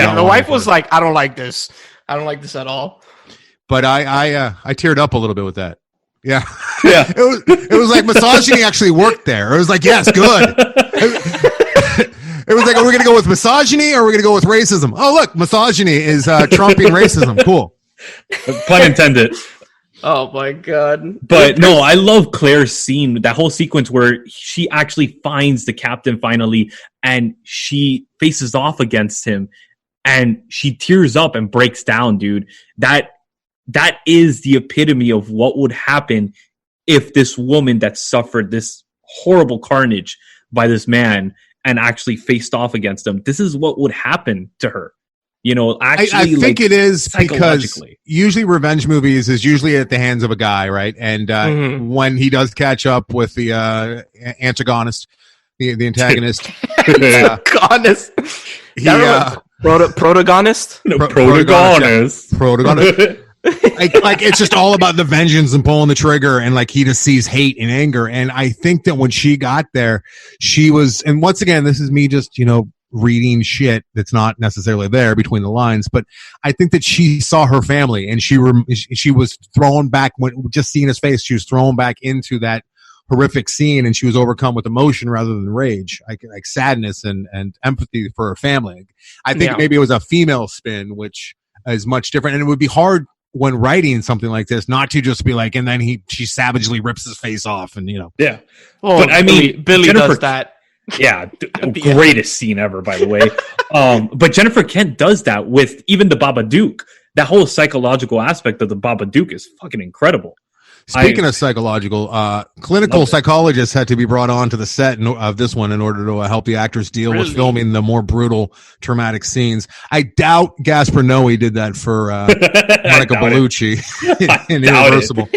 was like, I don't like this. I don't like this at all. But I teared up a little bit with that. Yeah. Yeah. It was like misogyny actually worked there. It was like, yes, good. It was like, are we going to go with misogyny or are we going to go with racism? Oh, look, misogyny is trumping racism. Cool. Pun intended. Oh my God. But no, I love Claire's scene, that whole sequence where she actually finds the captain finally and she faces off against him. And she tears up and breaks down, dude. That is the epitome of what would happen if this woman that suffered this horrible carnage by this man and actually faced off against him. This is what would happen to her. Actually, I think it is because usually revenge movies is usually at the hands of a guy, right? And when he does catch up with the antagonist, the antagonist, antagonist. Protagonist? Protagonist. Like it's just all about the vengeance and pulling the trigger, and like he just sees hate and anger. And I think that when she got there, she was, and once again, this is me just, reading shit that's not necessarily there between the lines, but I think that she saw her family and she was thrown back when just seeing his face, she was thrown back into that horrific scene, and she was overcome with emotion rather than rage, like sadness and empathy for her family. I think maybe it was a female spin, which is much different, and it would be hard when writing something like this not to just be like, and then she savagely rips his face off, and yeah. Well, but I mean, Billy does that. Yeah, greatest scene ever, by the way. But Jennifer Kent does that with even the Babadook. That whole psychological aspect of the Babadook is fucking incredible. Speaking of psychological, clinical psychologists had to be brought on to the set of this one in order to help the actors deal with filming the more brutal, traumatic scenes. I doubt Gaspar Noé did that for Monica Bellucci in Irreversible.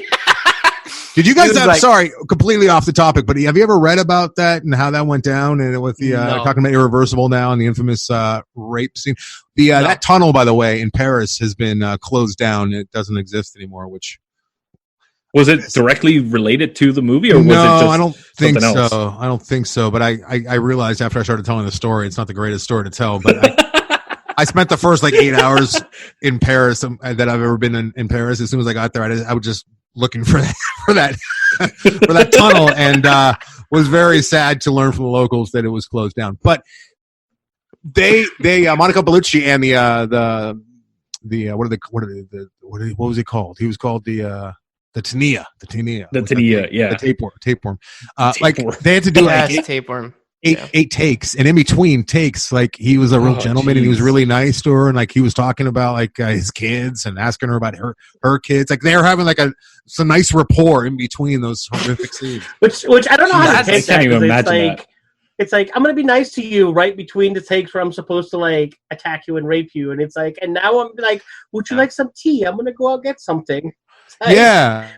Did you guys sorry, completely off the topic, but have you ever read about that and how that went down? And with the talking about Irreversible now and the infamous rape scene, that tunnel, by the way, in Paris has been closed down. It doesn't exist anymore. Which was it directly related to the movie, or was it just I don't think so. Else? I don't think so. But I realized after I started telling the story, it's not the greatest story to tell. But I spent the first 8 hours in Paris that I've ever been in Paris. As soon as I got there, I was just looking for that tunnel, and was very sad to learn from the locals that it was closed down. But they Monica Bellucci and what was he called? He was called the tinea. The tinea, yeah. The tapeworm. They had to do tapeworm. Eight takes, and in between takes, he was a real gentleman, and he was really nice to her, and he was talking about his kids and asking her about her kids. They were having some nice rapport in between those horrific scenes. Which I don't know how to take that. I can't even imagine that. It's I'm going to be nice to you right between the takes where I'm supposed to attack you and rape you, and it's and now I'm would you like some tea? I'm going to go out get something. Yeah,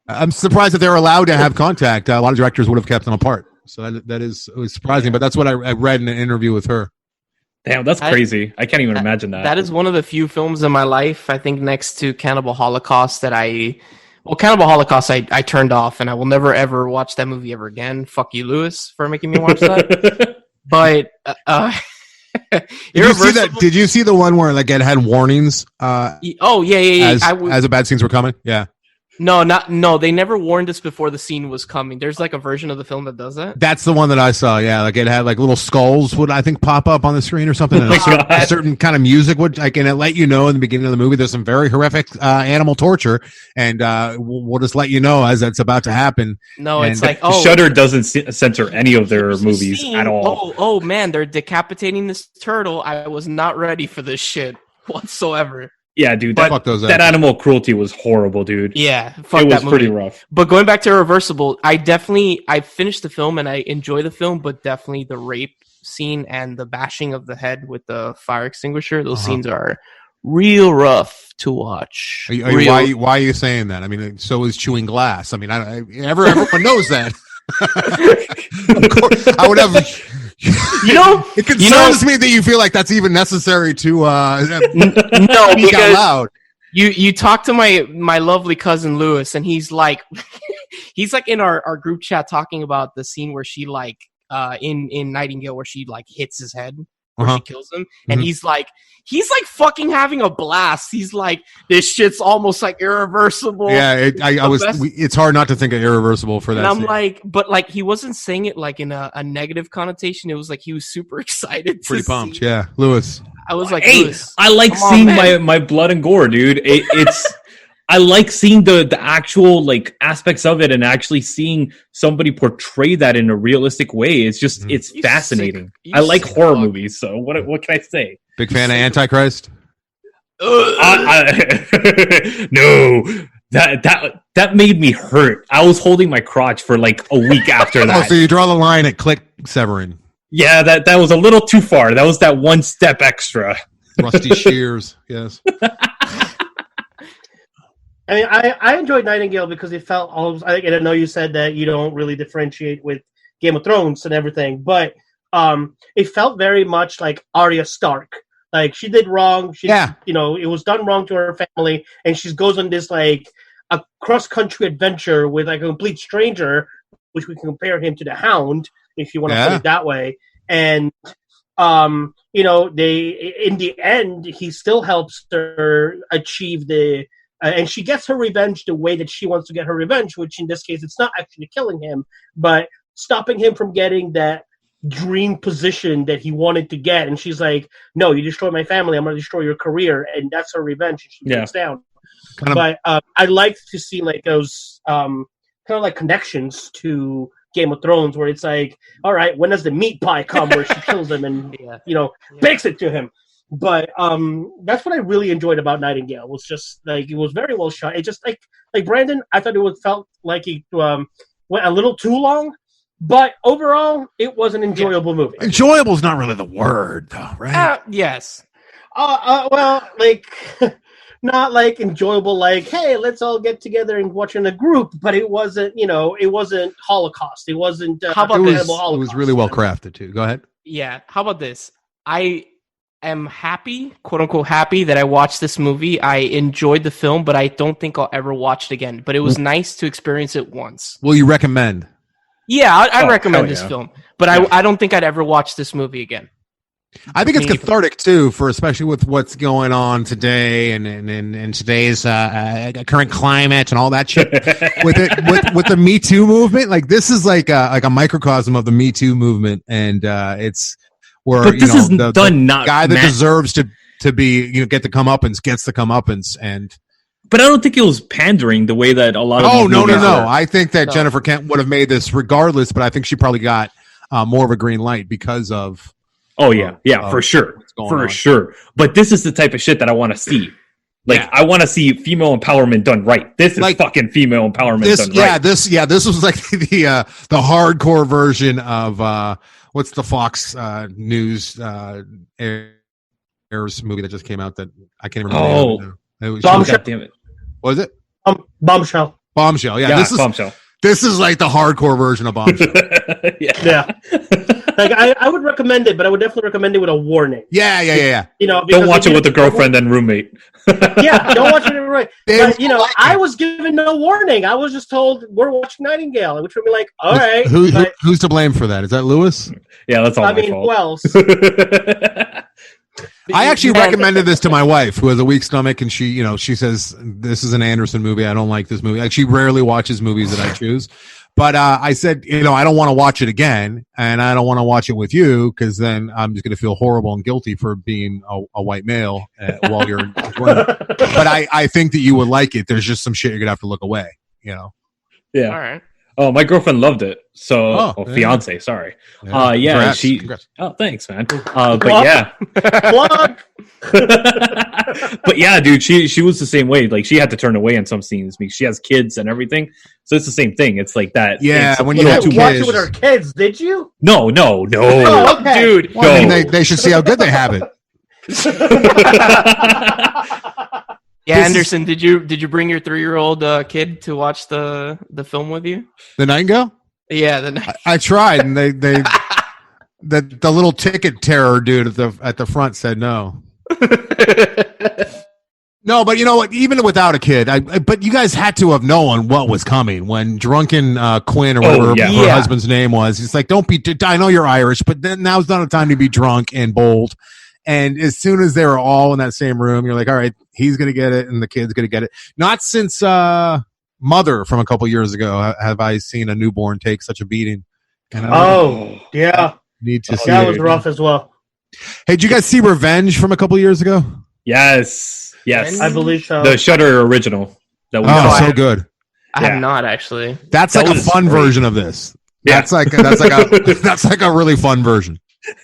I'm surprised that they're allowed to have contact. A lot of directors would have kept them apart. So it was surprising, but that's what I read in an interview with her. Damn, that's crazy. I can't even imagine that. That is one of the few films in my life, I think, next to Cannibal Holocaust Cannibal Holocaust I turned off, and I will never ever watch that movie ever again. Fuck you, Lewis, for making me watch that. But Did you see that? Did you see the one where like it had warnings? Yeah. As the bad scenes were coming. Yeah. No. They never warned us before the scene was coming. There's like a version of the film that does that. That's the one that I saw. Yeah, like it had like little skulls would I think pop up on the screen or something. And a certain kind of music would like, and it let you know in the beginning of the movie there's some very horrific animal torture, and we'll just let you know as that's about to happen. No, and it's like Shudder doesn't censor any of their movies at all. Oh man, they're decapitating this turtle. I was not ready for this shit whatsoever. Yeah, dude, that animal cruelty was horrible, dude. Yeah, it was pretty rough. But going back to Irreversible, I finished the film and I enjoy the film, but definitely the rape scene and the bashing of the head with the fire extinguisher, those scenes are real rough to watch. Why are you saying that? I mean, so is chewing glass. I mean, everyone knows that. Of course, I would have. It concerns me that you feel like that's even necessary to speak out loud. You talk to my lovely cousin Lewis, and he's like in our group chat talking about the scene where she like in Nightingale where she like hits his head where she kills him, and he's like fucking having a blast. He's like, this shit's almost like irreversible. Yeah, it's hard not to think of irreversible for that. And I'm scene. like, but like he wasn't saying it like in a negative connotation. It was like he was super excited. Pretty pumped, yeah. Lewis, I was like, hey, Lewis, I like seeing my blood and gore, dude. It's I like seeing the actual like aspects of it and actually seeing somebody portray that in a realistic way. It's just it's fascinating. I like horror movies, so what can I say? Big fan of Antichrist? No, that made me hurt. I was holding my crotch for like a week after that. Oh, so you draw the line at Click Severin. Yeah, that was a little too far. That was that one step extra. Rusty Shears, yes. I mean, I enjoyed Nightingale because it felt almost. I know you said that you don't really differentiate with Game of Thrones and everything, but it felt very much like Arya Stark. Like she did wrong. It was done wrong to her family, and she goes on this like a cross-country adventure with like a complete stranger, which we can compare him to the Hound, if you want to put it that way. And they in the end, he still helps her achieve the. And she gets her revenge the way that she wants to get her revenge, which in this case, it's not actually killing him, but stopping him from getting that dream position that he wanted to get. And she's like, no, you destroyed my family. I'm going to destroy your career. And that's her revenge. And she breaks down. But I like to see like those kind of like connections to Game of Thrones where it's like, all right, when does the meat pie come where she kills him and, bakes it to him? But that's what I really enjoyed about Nightingale. Was just like it was very well shot. It just like Branden, I thought it felt like it went a little too long, but overall it was an enjoyable movie. Enjoyable is not really the word, though, right? Yes. Well, like not like enjoyable, like hey, let's all get together and watch in a group. But it wasn't, it wasn't Holocaust. It wasn't. How about this? Holocaust, it was really well crafted too. Go ahead. Yeah. How about this? I am happy, quote unquote happy, that I watched this movie. I enjoyed the film, but I don't think I'll ever watch it again. But it was nice to experience it once. Will you recommend? Yeah, I recommend this film, but I don't think I'd ever watch this movie again. I think it's cathartic too, for especially with what's going on today and today's current climate and all that shit. with the Me Too movement, like this is like a microcosm of the Me Too movement, and it's. Where, but this is the guy that deserves to be, get the comeuppance gets the comeuppance, and. But I don't think it was pandering the way that a lot of. Oh no! I think that Jennifer Kent would have made this regardless, but I think she probably got more of a green light because of. Oh yeah, for sure. But this is the type of shit that I want to see. Like I want to see female empowerment done right. This is like, fucking female empowerment done right. This was like the hardcore version of. What's the Fox News airs movie that just came out that I can't remember? Bombshell. Damn it. What was it? Bombshell. Bombshell. Yeah, this is Bombshell. This is like the hardcore version of Bombshell. Yeah. Like I would recommend it, but I would definitely recommend it with a warning. Yeah. Don't watch it with a girlfriend and roommate. Yeah, don't watch it right. But, I was given no warning. I was just told we're watching Nightingale, which would be like, all right. Who's to blame for that? Is that Lewis? Yeah, that's all my fault. Who else? I actually recommended this to my wife, who has a weak stomach, and she says this is an Anderson movie. I don't like this movie. Like, she rarely watches movies that I choose. But I said, I don't want to watch it again, and I don't want to watch it with you, because then I'm just going to feel horrible and guilty for being a white male while you're. But I think that you would like it. There's just some shit you're going to have to look away. Yeah. All right. Oh, my girlfriend loved it. So, fiance, sorry. Congrats. Congrats. Oh, thanks, man. But yeah. But yeah, dude, she was the same way. Like, she had to turn away in some scenes because she has kids and everything. So it's the same thing. It's like that. Yeah, when you watch it with our kids, did you? No. Oh, okay. Dude. Well, I mean, they should see how good they have it. Yeah, Anderson, did you bring your 3-year-old kid to watch the film with you? The Nightingale? Yeah, I tried, and they the little ticket terror dude at the front said no. No, but you know what? Even without a kid, but you guys had to have known what was coming when drunken Quinn or whatever her husband's name was. He's like, "Don't be. I know you're Irish, but then now's not a time to be drunk and bold." And as soon as they were all in that same room, you're like, all right, he's going to get it and the kid's going to get it. Not since Mother from a couple years ago have I seen a newborn take such a beating. And yeah. Need to see that was rough as well. Hey, did you guys see Revenge from a couple years ago? Yes. I believe so. The Shudder original. So good. I have not, actually. That's like a fun version of this. Yeah. That's like a really fun version.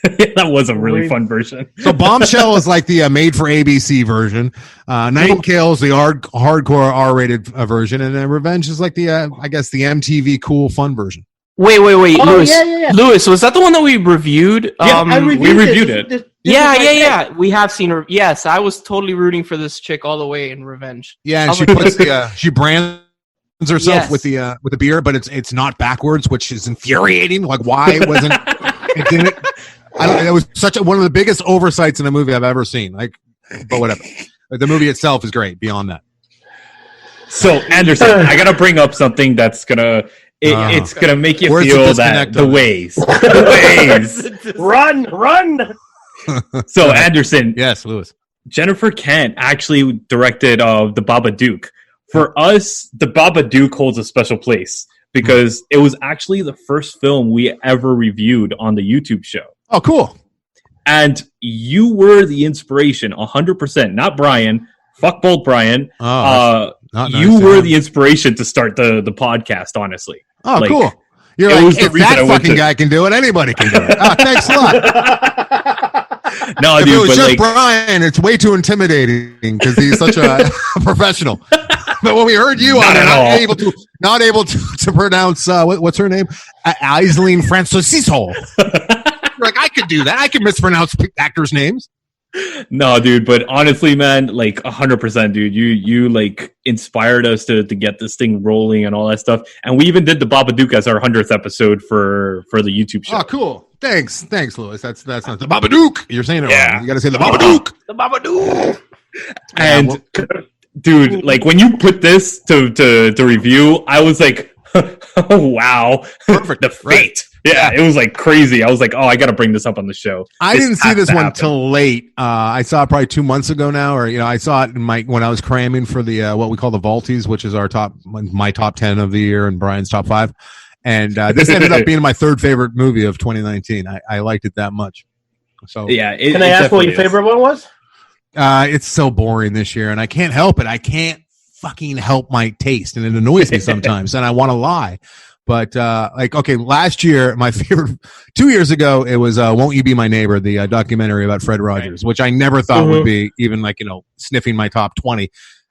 That was a really fun version. So Bombshell is like the made for ABC version. Nightingale is the hardcore R-rated version, and then Revenge is like the I guess the MTV cool fun version. Wait, Lewis. Yeah. Lewis, was that the one that we reviewed? Yeah, we reviewed it. Yeah. We have seen her. Yes, I was totally rooting for this chick all the way in Revenge. Yeah, and she puts she brands herself with the beer, but it's not backwards, which is infuriating. Like, why wasn't it didn't? It was one of the biggest oversights in a movie I've ever seen. Like, but whatever. The movie itself is great. Beyond that. So Anderson, I gotta bring up something that's gonna make you feel that the ways. Run. So Anderson, yes, Lewis. Jennifer Kent actually directed the Babadook. For us, the Babadook holds a special place because it was actually the first film we ever reviewed on the YouTube show. Oh, cool. And you were the inspiration, 100%. Not Brian. Fuck bold Brian. You were the inspiration to start the podcast, honestly. Oh, like, cool. You're like, if that fucking guy can do it, anybody can do it. Oh, thanks a lot. No, if dude, it was just like, Brian, it's way too intimidating because he's such a professional. But when we heard you on it, not able to pronounce what's her name, Aisling Francesiso. Like, I could do that. I could mispronounce actors' names. No, dude, but honestly, man, like 100%, dude, you like inspired us to get this thing rolling and all that stuff. And we even did the Babadook as our 100th episode for the YouTube show. Oh, cool. Thanks, Lewis. That's not the Babadook. You're saying it wrong. You got to say the Babadook. The Babadook. And dude, like when you put this to review, I was like, oh wow, perfect. The fate. Yeah, it was like crazy. I was like, oh, I got to bring this up on the show. I didn't see this one till late. I saw it probably 2 months ago now, or I saw it in when I was cramming for the what we call the Vaulties, which is my top 10 of the year and Brian's top 5. And this ended up being my third favorite movie of 2019. I liked it that much. So yeah, can I ask what your favorite one was? It's so boring this year, and I can't help it. I can't fucking help my taste, and it annoys me sometimes, and I want to lie. But last year, my favorite 2 years ago, it was "Won't You Be My Neighbor," the documentary about Fred Rogers, which I never thought would be even sniffing my top 20.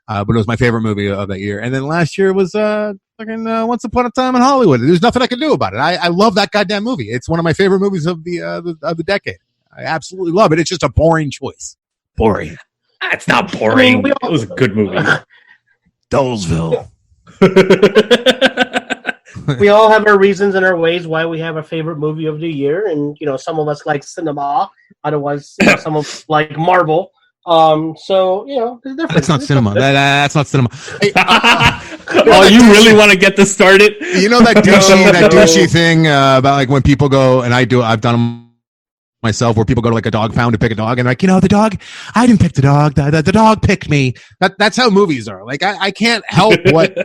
But it was my favorite movie of that year. And then last year was Once Upon a Time in Hollywood. There's nothing I could do about it. I love that goddamn movie. It's one of my favorite movies of the decade. I absolutely love it. It's just a boring choice. Boring. It's not boring. It was a good movie. Dolesville. We all have our reasons and our ways why we have a favorite movie of the year, and some of us like cinema, otherwise some of us like Marvel. So there's difference. That's not cinema. That's not cinema. Hey, oh, you really want to get this started? You know that douchey thing about like when people go, and I've done them myself, where people go to like a dog pound to pick a dog, and like, the dog, I didn't pick the dog, the dog picked me. That's how movies are. Like I can't help what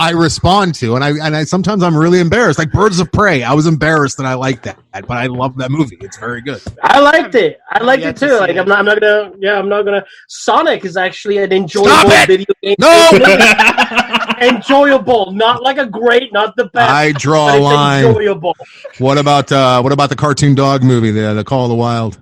I respond to, and I sometimes I'm really embarrassed. Like Birds of Prey, I was embarrassed that I liked that, but I love that movie. It's very good. I liked it. I liked it too. Like I'm not gonna. Sonic is actually an enjoyable video game. No. Enjoyable, not like a great, not the best. I draw a line. Enjoyable. What about the cartoon dog movie, the Call of the Wild?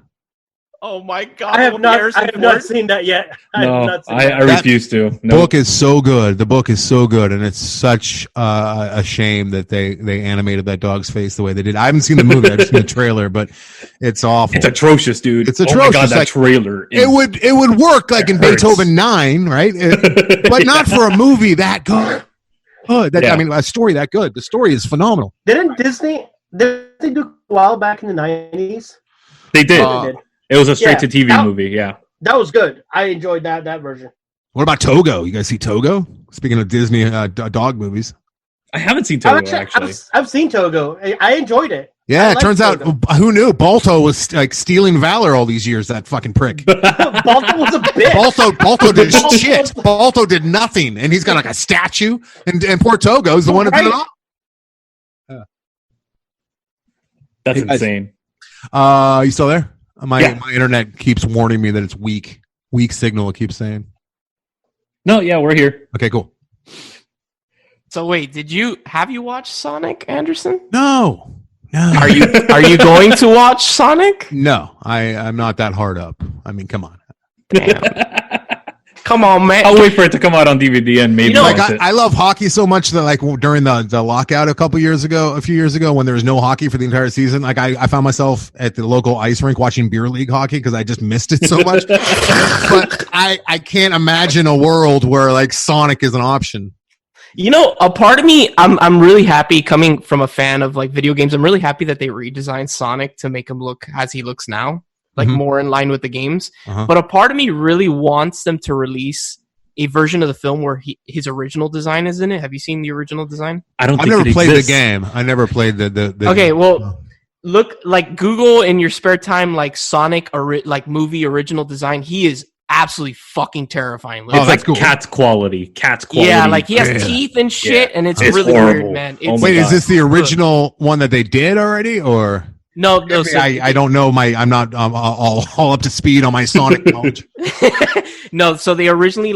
Oh my God! I have not seen that yet. I refuse to. No. Book is so good. The book is so good, and it's such a shame that they animated that dog's face the way they did. I haven't seen the movie. I've just seen the trailer, but it's awful. It's atrocious, dude. It's atrocious. Oh my God, that trailer. It would work like in Beethoven 9, right? But not for a movie that good. I mean, a story that good. The story is phenomenal. Didn't Disney do a while back in the 90s? They did. It was a straight-to-TV movie, yeah. That was good. I enjoyed that version. What about Togo? You guys see Togo? Speaking of Disney dog movies. I haven't seen Togo, actually. I've seen Togo. I enjoyed it. Yeah, it turns out, who knew? Balto was like stealing valor all these years, that fucking prick. Balto was a bitch. Balto did shit. Balto did nothing, and he's got like a statue, and poor Togo's the one that did it all. Yeah. That's insane. You still there? My internet keeps warning me that it's weak. Weak signal, it keeps saying. No, yeah, we're here. Okay, cool. So wait, have you watched Sonic, Anderson? No. Are you going to watch Sonic? No, I'm not that hard up. I mean, come on. Damn. Come on, man. I'll wait for it to come out on DVD and maybe. I love hockey so much that like during the lockout a few years ago, when there was no hockey for the entire season, like I found myself at the local ice rink watching beer league hockey because I just missed it so much. But I can't imagine a world where like Sonic is an option. A part of me, I'm really happy, coming from a fan of like video games. I'm really happy that they redesigned Sonic to make him look as he looks now. Like more in line with the games. But a part of me really wants them to release a version of the film where his original design is in it. Have you seen the original design? I've never played the game. I never played the Okay, well, look, like Google in your spare time, like Sonic, like movie original design. He is absolutely fucking terrifying. It's like cool. Cat's quality. Yeah, like he has teeth and shit, and it's really horrible. weird, man. Wait, is this the original one that they did already, or? No. So I don't know. I'm not all up to speed on my Sonic knowledge. No, so they originally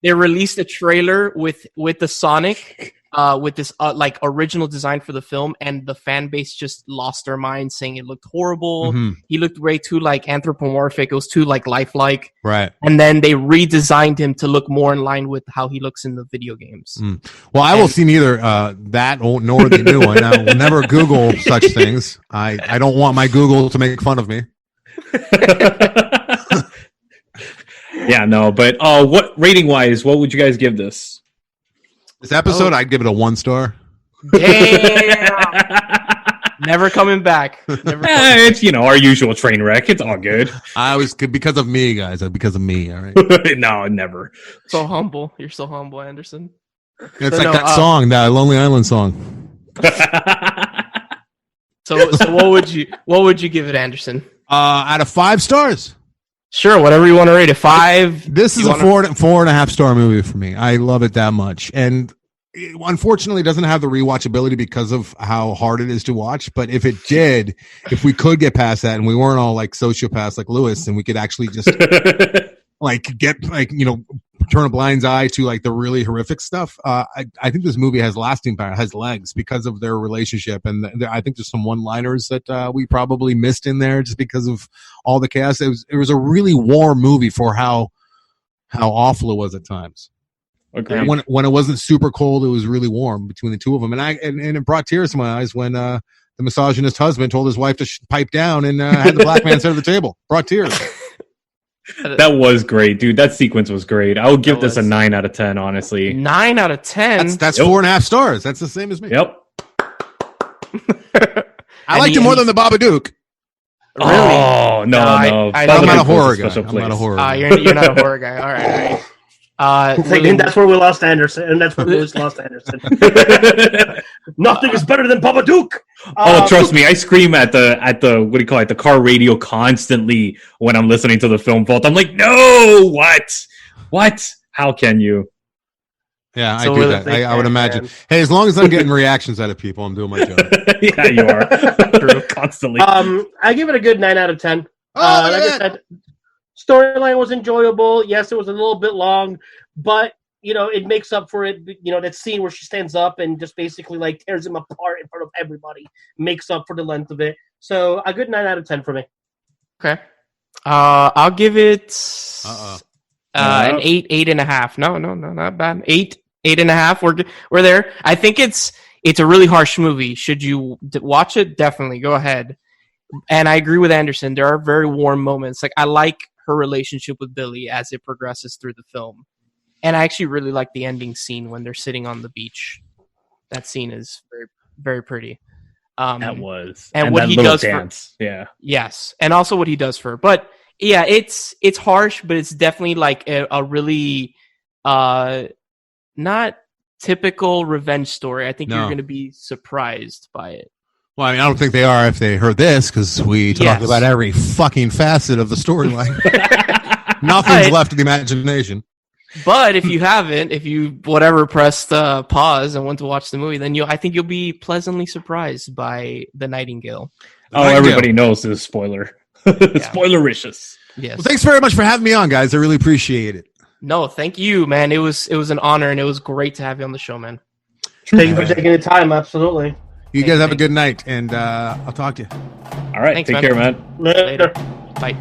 they released a trailer with the Sonic, with this like original design for the film, and the fan base just lost their mind, saying it looked horrible. He looked way too like anthropomorphic. It was too like lifelike. Right. And then they redesigned him to look more in line with how he looks in the video games. Well, I will see neither that nor the new one. I will never Google such things. I don't want my Google to make fun of me. Yeah, no, but what rating wise, what would you guys give this? This episode, I'd give it a 1 star. Damn. Never coming back. It's our usual train wreck. It's all good. I was because of me, guys. Because of me. All right. No, never. So humble. You're so humble, Anderson. It's like that song, that Lonely Island song. So what would you give it, Anderson? Out of 5 stars. Sure, whatever you want to rate it. 5. This is a 4.5 star movie for me. I love it that much, and it unfortunately doesn't have the rewatchability because of how hard it is to watch. But if it did, if we could get past that, and we weren't all like sociopaths like Lewis, and we could actually just turn a blind eye to like the really horrific stuff. I think this movie has lasting power, has legs because of their relationship, and I think there's some one-liners that we probably missed in there just because of all the chaos. It was a really warm movie for how awful it was at times. Okay. When it wasn't super cold, it was really warm between the two of them, and it brought tears to my eyes when the misogynist husband told his wife to pipe down and had the black man sit at the table. Brought tears. That was great, dude. That sequence was great. I would give this a 9 out of 10, honestly. 9 out of 10? That's 4.5 stars. That's the same as me. Yep. I liked it more than the Babadook. Really? Oh, No. I'm not a horror guy. I'm not a horror guy. You're not a horror guy. All right. And that's where we lost Anderson. And that's where we lost Anderson. Nothing is better than Babadook. Trust me, I scream at the what do you call it, the car radio constantly when I'm listening to the Film Vault. I'm like, no, what? How can you? Yeah, I do that. I would imagine. Hey, as long as I'm getting reactions out of people, I'm doing my job. Yeah, you are. Constantly. I give it a good 9 out of 10. Like I said, storyline was enjoyable. Yes, it was a little bit long, but it makes up for it. That scene where she stands up and just basically like tears him apart in front of everybody makes up for the length of it. So a good 9 out of 10 for me. Okay. I'll give it an 8.5. No, not bad. 8.5. We're there. I think it's a really harsh movie. Should you watch it? Definitely go ahead. And I agree with Anderson. There are very warm moments. Like, I like her relationship with Billy as it progresses through the film. And I actually really like the ending scene when they're sitting on the beach. That scene is very, very pretty. That was. And what he does dance. Yes. And also what he does for her. But yeah, it's harsh, but it's definitely like a really not typical revenge story. I think you're going to be surprised by it. Well, I mean, I don't think they are if they heard this, because we talk about every fucking facet of the storyline. Nothing's left to the imagination. But if you haven't, if you pressed pause and went to watch the movie, then I think you'll be pleasantly surprised by the Nightingale. Everybody knows this spoiler. Spoilericious. Yes. Well, thanks very much for having me on, guys. I really appreciate it. No, thank you, man. It was an honor, and it was great to have you on the show, man. Thank you for taking the time. Absolutely. You guys have a good night, and I'll talk to you. All right. Thanks, take care, man. Later. Bye.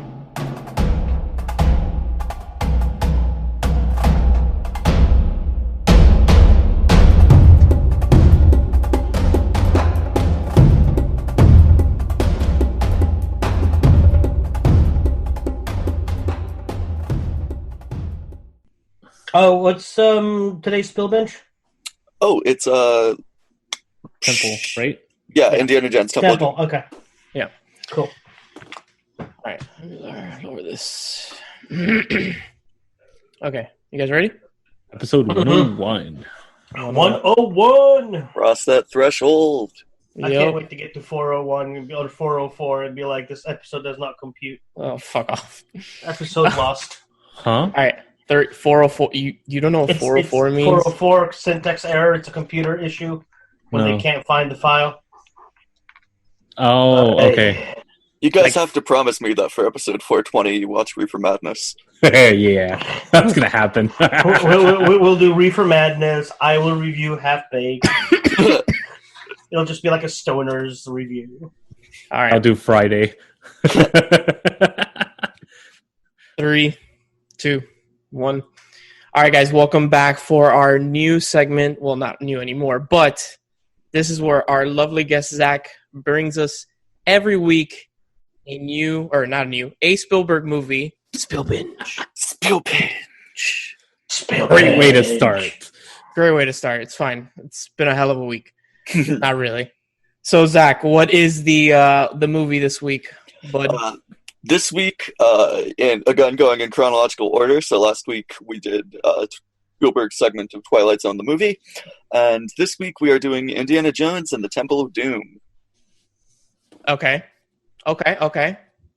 Oh, what's today's spill bench? Oh, it's Temple, right? Yeah, Indiana Jones Temple. Okay. Yeah. Cool. All right. Let me lower this. Okay. You guys ready? Episode 101. 101. Cross that threshold. I can't wait to get to 401 and go to 404 and be like, this episode does not compute. Oh, fuck off. Episode lost. Huh? All right. 404. You don't know what 404 means? 404 syntax error. It's a computer issue when they can't find the file. Oh, okay. You guys have to promise me that for episode 420 you watch Reefer Madness. Yeah, that's gonna happen. we'll do Reefer Madness. I will review Half Baked. It'll just be like a stoner's review. All right. I'll do Friday. 3, 2, 1. All right, guys, welcome back for our new segment. Well, not new anymore, but this is where our lovely guest Zach brings us every week a Spielberg movie. Spielbinge. Great way to start. Great way to start. It's fine. It's been a hell of a week. Not really. So, Zach, what is the movie this week, bud? This week, and again, going in chronological order. So last week we did Spielberg's segment of Twilight Zone, the movie. And this week we are doing Indiana Jones and the Temple of Doom. Okay.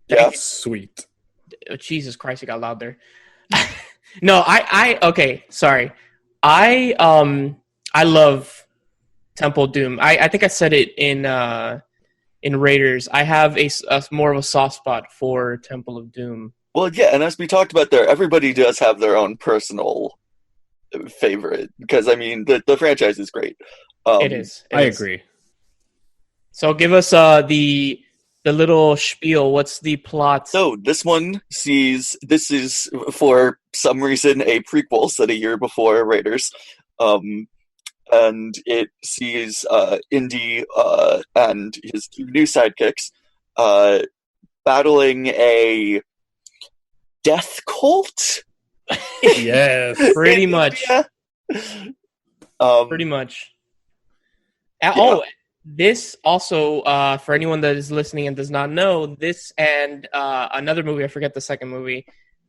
Yeah. Sweet. Oh, Jesus Christ, it got loud there. No, okay, sorry. I love Temple of Doom. I think I said it in Raiders. I have a more of a soft spot for Temple of Doom. Well, yeah, and as we talked about there, everybody does have their own personal favorite, because, I mean, the franchise is great. It is. I agree. So give us the little spiel. What's the plot? So this is, for some reason, a prequel set a year before Raiders. And it sees Indy and his two new sidekicks battling a death cult? Yes. Pretty much. Pretty much. Yeah. Oh, This also, for anyone that is listening and does not know, this and another movie, I forget the second movie,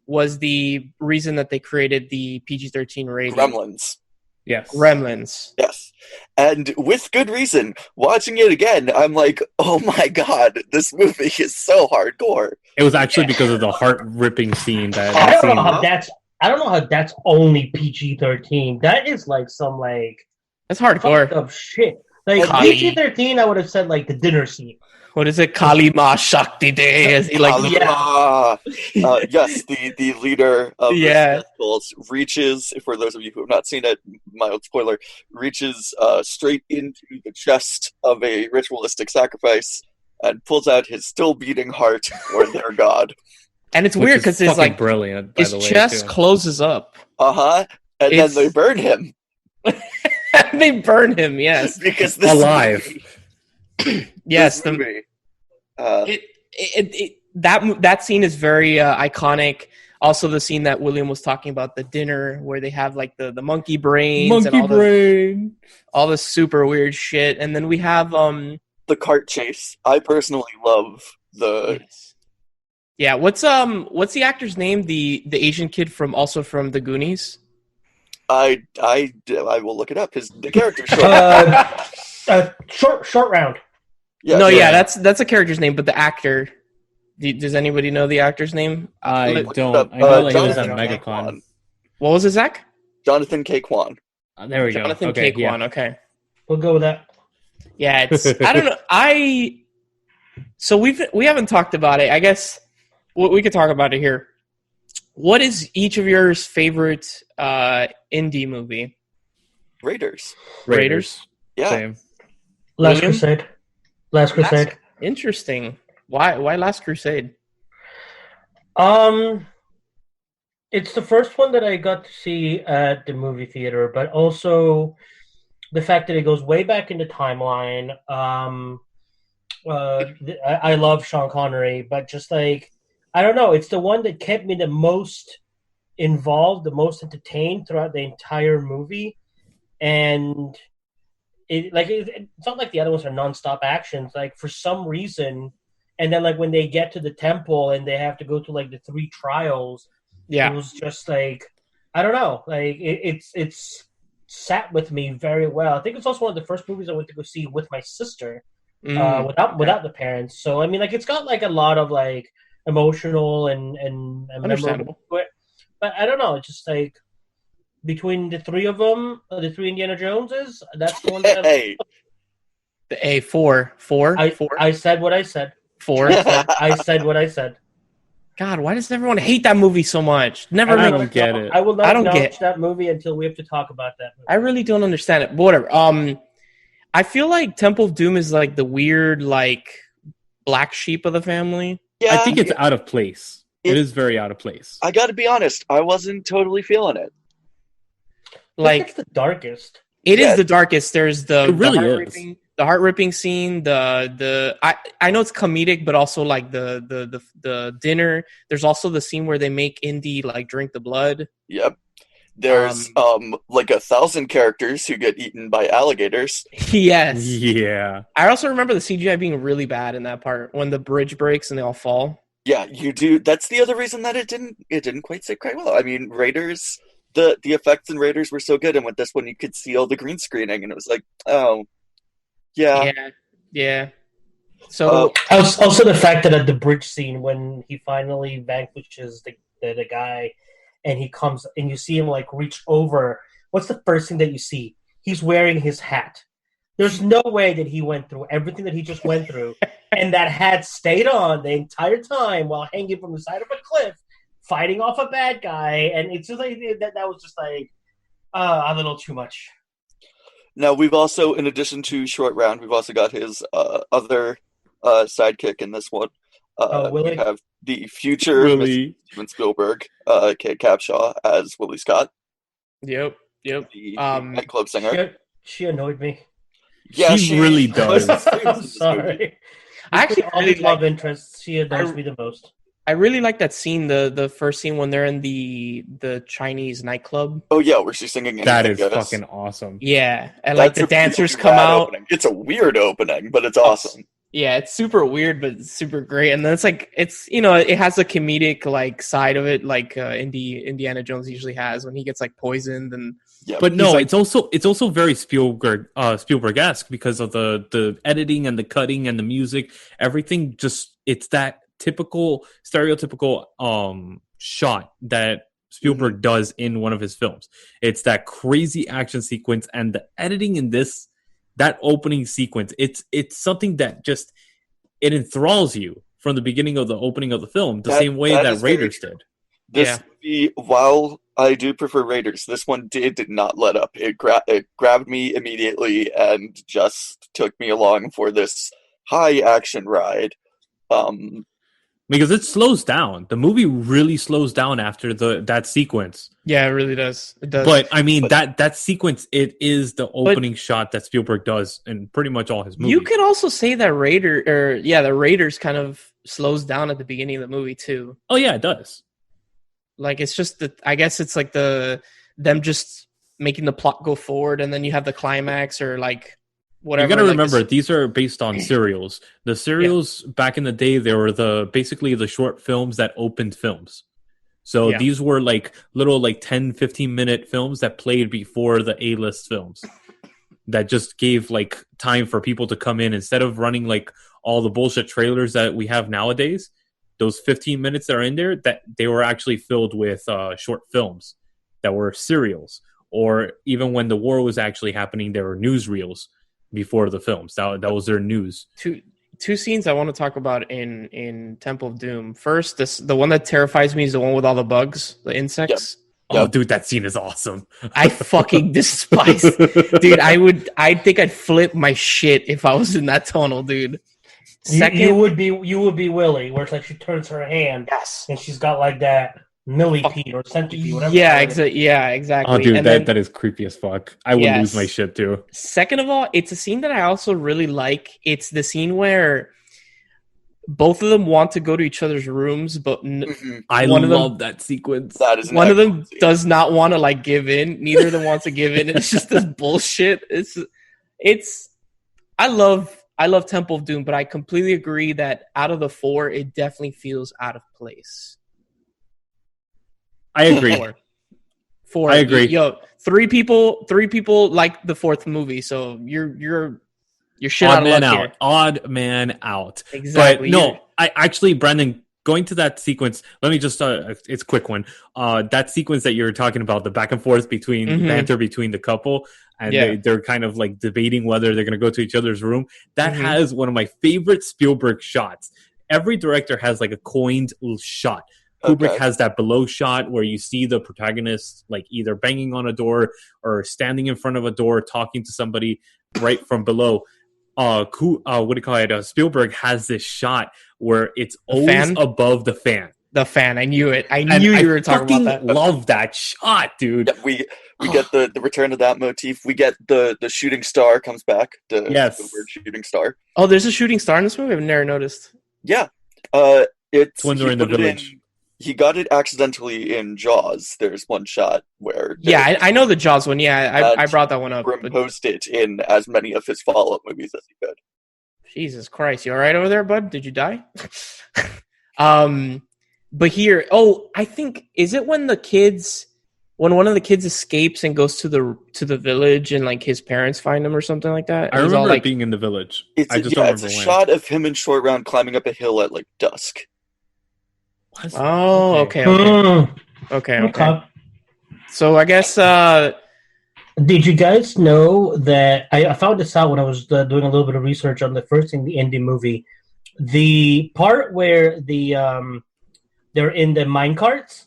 was the reason that they created the PG-13 rating. Gremlins. Yes. Gremlins. Yes. And with good reason. Watching it again, I'm like, oh my god, this movie is so hardcore. It was actually because of the heart-ripping scene that I don't scene. know how that's. I don't know how that's only PG-13. That is like some like That's hardcore. fucked up shit. Like Kali. PG-13, I would have said like the dinner scene. What is it? Kali Ma Shakti Day. Is he like? Yes, the leader of Yeah. the Skulls reaches, for those of you who have not seen it, mild spoiler, reaches straight into the chest of a ritualistic sacrifice and pulls out his still beating heart for their god. And it's Which weird is because it's fucking like brilliant. By his the way, chest too. closes up. And It's- then they burn him They burn him. Yes. because this Alive. Yes. this movie, That scene is very iconic. Also, the scene that William was talking about, the dinner where they have like the monkey brains and all the super weird shit. And then we have the cart chase. I personally love the. yeah. What's the actor's name? The Asian kid from the Goonies. I will look it up. The character short. Short round. That's a character's name, but the actor. Does anybody know the actor's name? I don't. I know that he was at Jonathan K. MegaCon. Kwan. What was it, Zach? Jonathan K. Kwan. There we go. Jonathan Okay, K. Kwan. Okay. We'll go with that. Yeah, it's I don't know. So we haven't talked about it. I guess we could talk about it here. What is each of yours favorite indie movie? Raiders. Yeah. Same. Last William? Crusade. Interesting. Why Last Crusade? It's the first one that I got to see at the movie theater, but also the fact that it goes way back in the timeline. I love Sean Connery, but just like, I don't know, it's the one that kept me the most involved, the most entertained throughout the entire movie. And it's not like the other ones are nonstop actions. Like, for some reason, and then like when they get to the temple and they have to go to like the 3 trials, Yeah. it was just like, I don't know, like it's sat with me very well. I think it's also one of the first movies I went to go see with my sister, without the parents. So I mean, like, it's got like a lot of like emotional and Understandable. memorable. But I don't know, it's just like between the 3 of them, the 3 Indiana Joneses, that's the one that Hey. The four. I said what I said. 4. I said what I said. God, why does everyone hate that movie so much? I don't get it. I will not I don't acknowledge get- that movie until we have to talk about that movie. I really don't understand it. But whatever. I feel like Temple of Doom is like the weird, like, black sheep of the family. Yeah, I think it's out of place. It is very out of place. I gotta be honest, I wasn't totally feeling it. Like, it's the darkest. it Yeah. is the darkest. There's It really the heart-ripping scene. I know it's comedic, but also like the dinner. There's also the scene where they make Indy like drink the blood. Yep. There's like 1,000 characters who get eaten by alligators. Yes. Yeah. I also remember the CGI being really bad in that part when the bridge breaks and they all fall. Yeah, you do. That's the other reason that it didn't quite sit quite well. I mean, Raiders, the effects in Raiders were so good, and with this one you could see all the green screening, and it was like, oh, yeah. Yeah. So Also, the fact that at the bridge scene when he finally vanquishes the guy, and he comes and you see him like reach over. What's the first thing that you see? He's wearing his hat. There's no way that he went through everything that he just went through, and that hat stayed on the entire time while hanging from the side of a cliff, fighting off a bad guy, and it's just like that was just like a little too much. Now, we've also, in addition to Short Round, we've also got his other sidekick in this one. Willie? We have the future Willie. Steven Spielberg, Kate Capshaw, as Willie Scott, Yep. the nightclub singer. She annoyed me. Yeah, She really does. I'm sorry. I actually all really these love like. interests. She annoys me the most. I really like that scene, the first scene when they're in the Chinese nightclub. Oh yeah, where she's singing. That is Goes. fucking awesome. Yeah, and like That's the a dancers really come rad out. Opening. It's a weird opening, but it's awesome. Yeah, it's super weird, but it's super great. And then it's like it has a comedic like side of it, like Indiana Jones usually has when he gets like poisoned and. Yeah, but no, like, it's also very Spielberg-esque because of the editing and the cutting and the music. Everything it's that stereotypical shot that Spielberg does in one of his films. It's that crazy action sequence and the editing in that opening sequence. It's something that just it enthralls you from the beginning of the opening of the film, the same way that Raiders did. This movie, while I do prefer Raiders, this one did not let up. It grabbed me immediately and just took me along for this high action ride. Because it slows down. The movie really slows down after that sequence. Yeah, it really does. It does. But I mean that sequence, it is the opening shot that Spielberg does in pretty much all his movies. You could also say that the Raiders kind of slows down at the beginning of the movie too. Oh yeah, it does. Like it's just I guess it's like them just making the plot go forward, and then you have the climax or like whatever. You got to like remember these are based on serials. The serials back in the day, they were basically the short films that opened films. So these were like little 10, 15-minute films that played before the A-list films. That just gave like time for people to come in instead of running like all the bullshit trailers that we have nowadays. Those 15 minutes that are in there, that they were actually filled with short films that were serials. Or even when the war was actually happening, there were newsreels before the films. That was their news. Two scenes I want to talk about in Temple of Doom. First, the one that terrifies me is the one with all the bugs, the insects. Yep. Oh, dude, that scene is awesome. I fucking despise, dude. I think I'd flip my shit if I was in that tunnel, dude. Second, you would be Willie, where it's like she turns her hand, and she's got like that millipede or centipede, whatever. Yeah, exactly. Oh, dude, and that is creepy as fuck. I would lose my shit too. Second of all, it's a scene that I also really like. It's the scene where both of them want to go to each other's rooms, but I love that sequence. That is one of them does not want to like give in. Neither of them wants to give in. It's just this bullshit. It's. I love Temple of Doom, but I completely agree that out of the four, it definitely feels out of place. I agree. Four. I agree. Yo, three people like the fourth movie, so you're shit out of luck here. Odd man out. Exactly. But no, I actually, Branden, going to that sequence, let me just it's a quick one. That sequence that you're talking about, the back and forth between banter between the couple, and they're kind of like debating whether they're going to go to each other's room. That has one of my favorite Spielberg shots. Every director has like a coined shot. Kubrick has that below shot where you see the protagonist like either banging on a door or standing in front of a door talking to somebody right from below. What do you call it? Spielberg has this shot where it's always above the fan. The fan. I knew it. I knew you were talking about that. Love that shot, dude. Yeah, we get the return of that motif. We get the shooting star comes back. The Spielberg shooting star. Oh, there's a shooting star in this movie? I've never noticed. Yeah. It's when they're in the village. He got it accidentally in Jaws. There's one shot where... Yeah, I know the Jaws one. Yeah, I brought that one up. Imposed it in as many of his follow-up movies as he could. Jesus Christ. You all right over there, bud? Did you die? But here... Oh, I think... Is it when when one of the kids escapes and goes to the village and like his parents find him or something like that? I remember it being in the village. It's a shot of him and Short Round climbing up a hill at like dusk. Oh, okay. So I guess did you guys know that I found this out when I was doing a little bit of research on the first indie movie, the part where they're in the minecarts,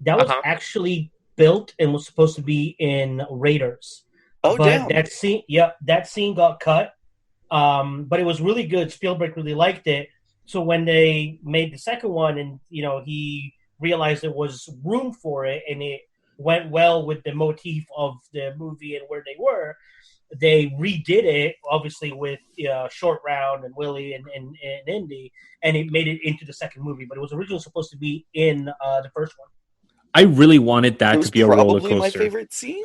that was actually built and was supposed to be in Raiders. Oh, but damn. that scene got cut. But it was really good. Spielberg really liked it. So when they made the second one, and he realized there was room for it, and it went well with the motif of the movie and where they were, they redid it, obviously with Short Round and Willie and Indy, and it made it into the second movie. But it was originally supposed to be in the first one. I really wanted that to be a roller probably my coaster. favorite scene.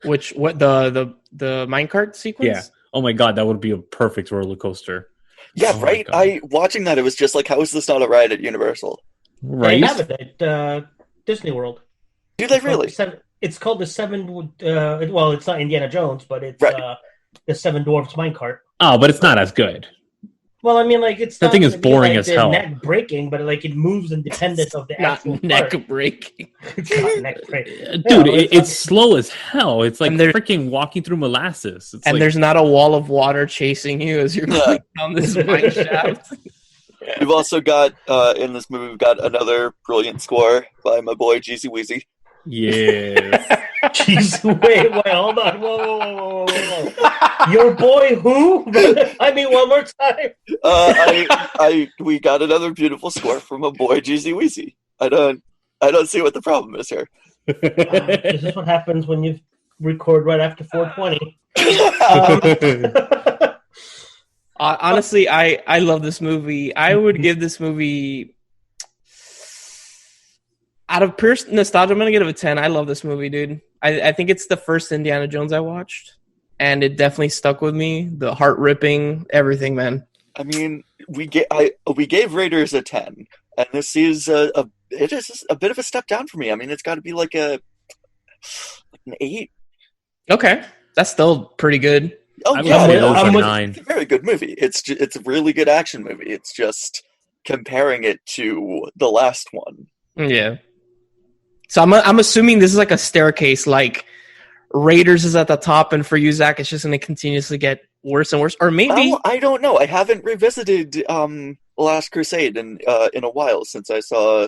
What the minecart sequence? Yeah. Oh my god, that would be a perfect roller coaster. Yeah, right. Watching that, it was just like, how is this not a ride at Universal? Right. They have it at Disney World. Do they really? It's called the Seven. Well, it's not Indiana Jones, but it's the Seven Dwarfs minecart. Oh, but it's not as good. Well, I mean, like it's that thing is boring as hell. Neck breaking, but like it moves independent of the actual neck breaking. It's not neck breaking, dude. It's slow as hell. It's like freaking walking through molasses. It's like, there's not a wall of water chasing you as you're going down this mine shaft. We've also got in this movie, we've got another brilliant score by my boy Jeezy Weezy. Yeah. Jeez, wait, hold on. Whoa. Your boy who? I mean, one more time. We got another beautiful score from my boy Jeezy Weezy. I don't see what the problem is here. This is what happens when you record right after 420. Honestly, I love this movie. I would give this movie, out of pure nostalgia, I'm going to give it a 10. I love this movie, dude. I think it's the first Indiana Jones I watched, and it definitely stuck with me. The heart-ripping, everything, man. I mean, we gave Raiders a 10, and this is it is a bit of a step down for me. I mean, it's got to be like an 8. Okay, that's still pretty good. Oh, yeah, 9. It's a very good movie. It's a really good action movie. It's just comparing it to the last one. Yeah. So I'm assuming this is like a staircase. Like Raiders is at the top, and for you, Zach, it's just going to continuously get worse and worse. Or maybe I don't know. I haven't revisited Last Crusade in a while since I saw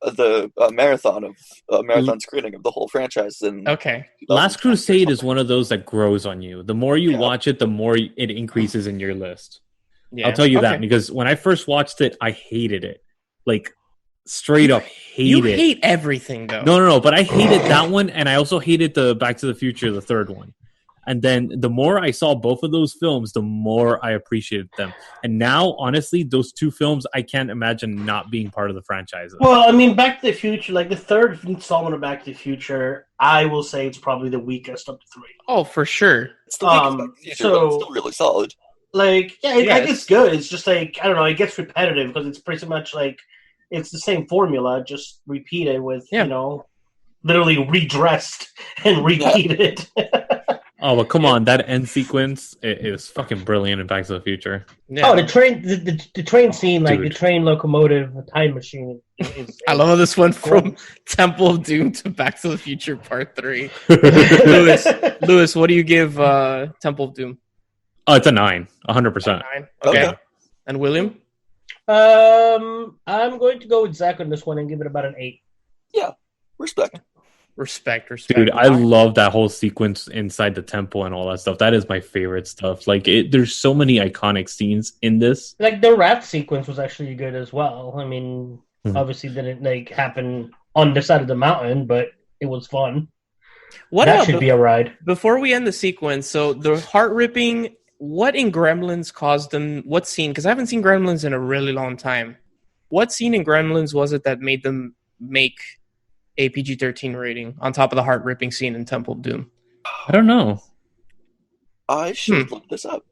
the marathon screening of the whole franchise. Okay. Last Crusade is one of those that grows on you. The more you watch it, the more it increases in your list. Yeah. I'll tell you that, because when I first watched it, I hated it. Like, straight up hated it. You hate everything, though. No. But I hated that one, and I also hated the Back to the Future, the third one. And then the more I saw both of those films, the more I appreciated them. And now, honestly, those two films, I can't imagine not being part of the franchise. Well, I mean, Back to the Future, like the third installment of Back to the Future, I will say it's probably the weakest of the 3. Oh, for sure. It's the weakest of the Future, but it's still really solid. Like, it's good. It's just like, I don't know, it gets repetitive because it's pretty much like, it's the same formula, just repeated with, literally redressed and repeated. Oh, but come on, that end sequence is fucking brilliant in Back to the Future. Yeah. Oh, the train scene, like the train locomotive, the time machine. I love how this went from Temple of Doom to Back to the Future Part 3. Lewis, what do you give Temple of Doom? Oh, it's a 9, 100%. 9? Okay. And William? I'm going to go with Zach on this one and give it about an 8. Yeah, respect. Dude, I love that whole sequence inside the temple and all that stuff. That is my favorite stuff. Like, there's so many iconic scenes in this. Like, the raft sequence was actually good as well. I mean, obviously didn't like happen on the side of the mountain, but it was fun. That should be a ride. Before we end the sequence, so the heart-ripping, what in Gremlins caused them, what scene, because I haven't seen Gremlins in a really long time. What scene in Gremlins was it that made them make a PG-13 rating on top of the heart-ripping scene in Temple of Doom? I don't know. I should look this up.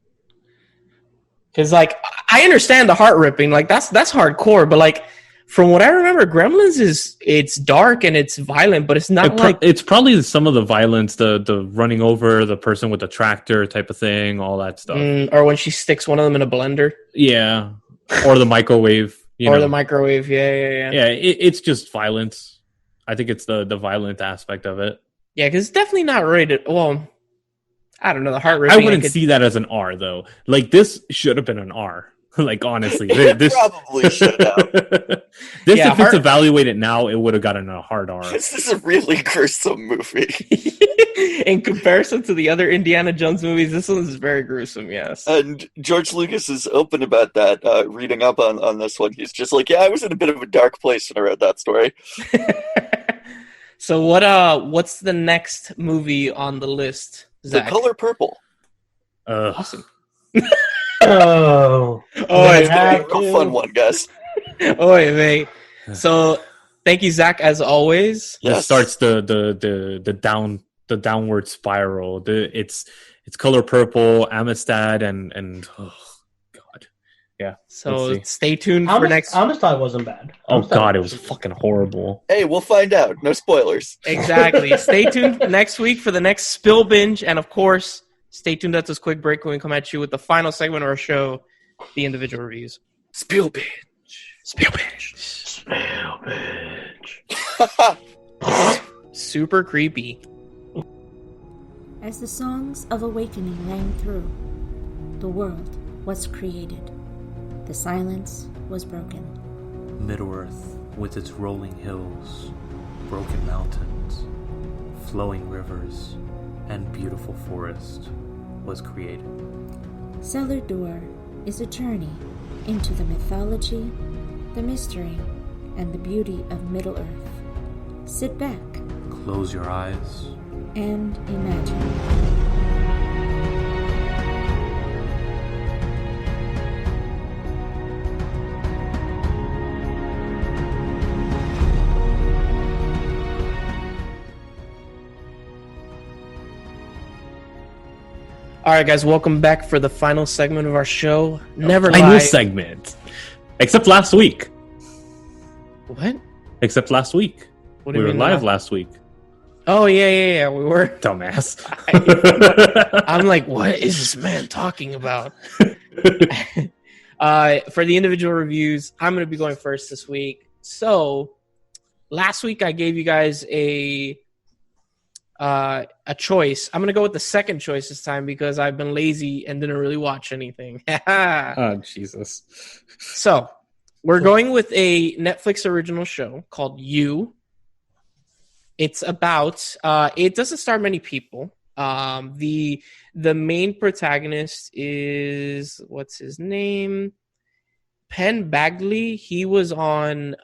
Because, like, I understand the heart-ripping. Like, that's hardcore. But, like, from what I remember, Gremlins it's dark and it's violent, but it's not it's probably some of the violence, the running over the person with the tractor type of thing, all that stuff. Or when she sticks one of them in a blender. Yeah. Or the microwave. The microwave, yeah. Yeah, it's just violence. I think it's the violent aspect of it. Yeah, because it's definitely not rated. Well, I don't know. The heart ripping. I wouldn't see that as an R, though. Like, this should have been an R. Like, honestly. This probably should have. If it's evaluated now, it would have gotten a hard R. This is a really gruesome movie. In comparison to the other Indiana Jones movies, this one is very gruesome, yes. And George Lucas is open about that, reading up on this one. He's just like, I was in a bit of a dark place when I read that story. So what's the next movie on the list, Zach? The Color Purple. Awesome. Oh, It's gonna be a real fun one, guys. Oy vey. So thank you, Zach, as always. This starts the downward spiral. It's color purple, Amistad, and oh god, yeah. So stay tuned for next. Amistad wasn't bad. Oh god, it was fucking horrible. Hey, we'll find out. No spoilers. Exactly. Stay tuned next week for the next Spill Binge, and of course, stay tuned at this quick break when we come at you with the final segment of our show, the individual reviews. Spill Binge. Spill Binge. Spill Binge. Super creepy. As the songs of awakening rang through, the world was created. The silence was broken. Middle-earth, with its rolling hills, broken mountains, flowing rivers, and beautiful forest, was created. Cellar Door is a journey into the mythology, the mystery, and the beauty of Middle-earth. Sit back. Close your eyes. And imagine. All right, guys, welcome back for the final segment of our show. Never Final Lie. segment. Except last week. What? Except last week. What do We you were mean live last week. Oh, yeah, we were. Dumbass. I'm like, what is this man talking about? For the individual reviews, I'm going to be going first this week. So, last week I gave you guys a choice. I'm going to go with the second choice this time because I've been lazy and didn't really watch anything. Oh, Jesus. So, we're going with a Netflix original show called You. It's about it doesn't star many people. The main protagonist is, what's his name? Penn Badgley. He was on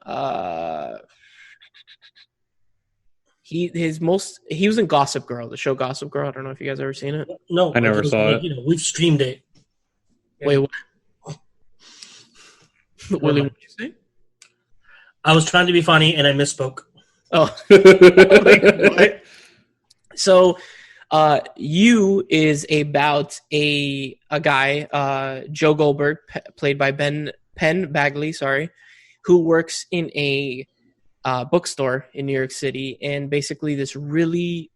he was in Gossip Girl, the show Gossip Girl. I don't know if you guys ever seen it. No, I never saw it. You know, we've streamed it. Wait, what? Willie, what did you say? I was trying to be funny and I misspoke. Oh, like, what? So, You is about a guy, Joe Goldberg, played by Penn Badgley, who works in a bookstore in New York City, and basically this really,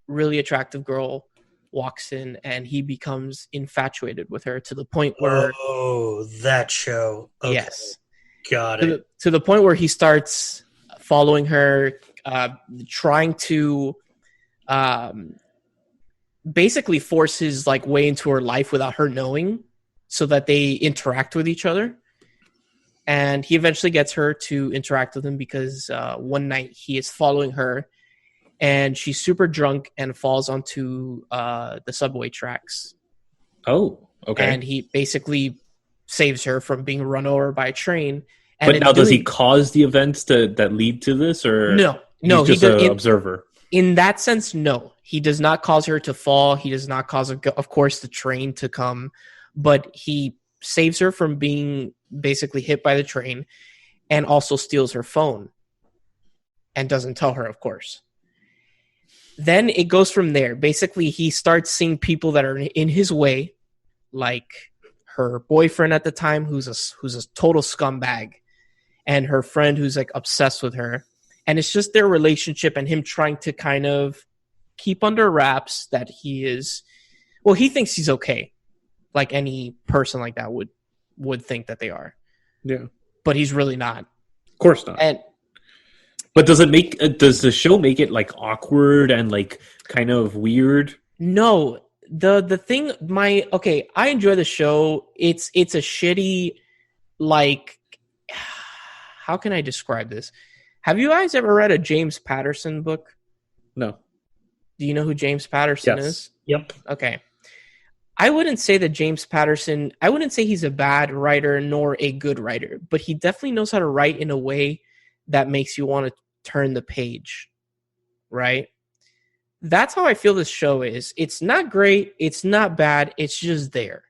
really attractive girl walks in, and he becomes infatuated with her to the point where that show. Okay. Yes, Got it. To the point where he starts following her, trying to basically force his way into her life without her knowing, so that they interact with each other. And he eventually gets her to interact with him because one night he is following her, and she's super drunk and falls onto the subway tracks. Oh, okay. And he basically saves her from being run over by a train. And but now, does he cause the events that lead to this, or no? He's just an observer. In that sense, no. He does not cause her to fall. He does not cause, of course, the train to come. But he saves her from being basically hit by the train, and also steals her phone. And doesn't tell her, of course. Then it goes from there. Basically, he starts seeing people that are in his way, like her boyfriend at the time, who's a total scumbag, and her friend who's obsessed with her. And it's just their relationship and him trying to kind of keep under wraps that he thinks he's okay. Like any person like that would think that they are. Yeah. But he's really not. Of course not. But does the show make it awkward and kind of weird? No. The thing I enjoy the show. It's a shitty, how can I describe this? Have you guys ever read a James Patterson book? No. Do you know who James Patterson is? Yep. Okay. I wouldn't say he's a bad writer nor a good writer, but he definitely knows how to write in a way that makes you want to turn the page, right? That's how I feel this show is. It's not great. It's not bad. It's just there.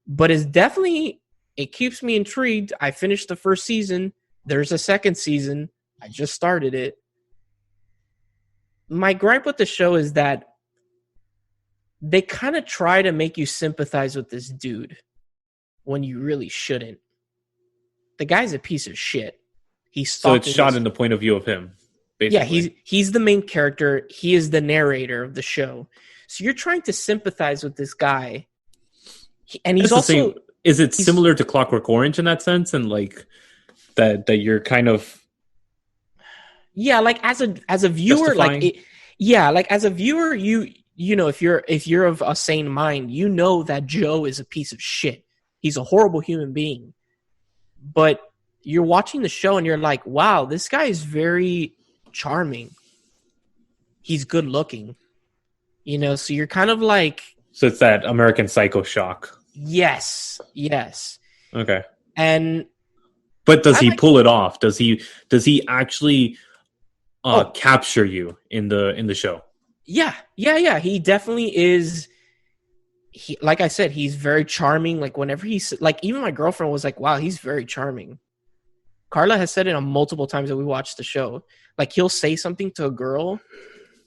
But it's definitely, it keeps me intrigued. I finished the first season. There's a second season. I just started it. My gripe with the show is that they kind of try to make you sympathize with this dude when you really shouldn't. The guy's a piece of shit. So it's shot in the point of view of him. Basically. Yeah, he's the main character. He is the narrator of the show. So you're trying to sympathize with this guy. And he's also... Is it similar to Clockwork Orange in that sense? And like that you're kind of... Yeah, like as a viewer, as a viewer, you know, if you're of a sane mind, you know that Joe is a piece of shit. He's a horrible human being. But you're watching the show and you're like, wow, this guy is very charming. He's good looking. You know, so you're kind of like... So it's that American Psycho shock. Yes. Okay. But does he pull it off? Does he actually capture you in the show? Yeah. He definitely is. He, like I said, he's very charming. Like whenever he's like, even my girlfriend was like, wow, he's very charming. Carla has said it on multiple times that we watched the show. Like he'll say something to a girl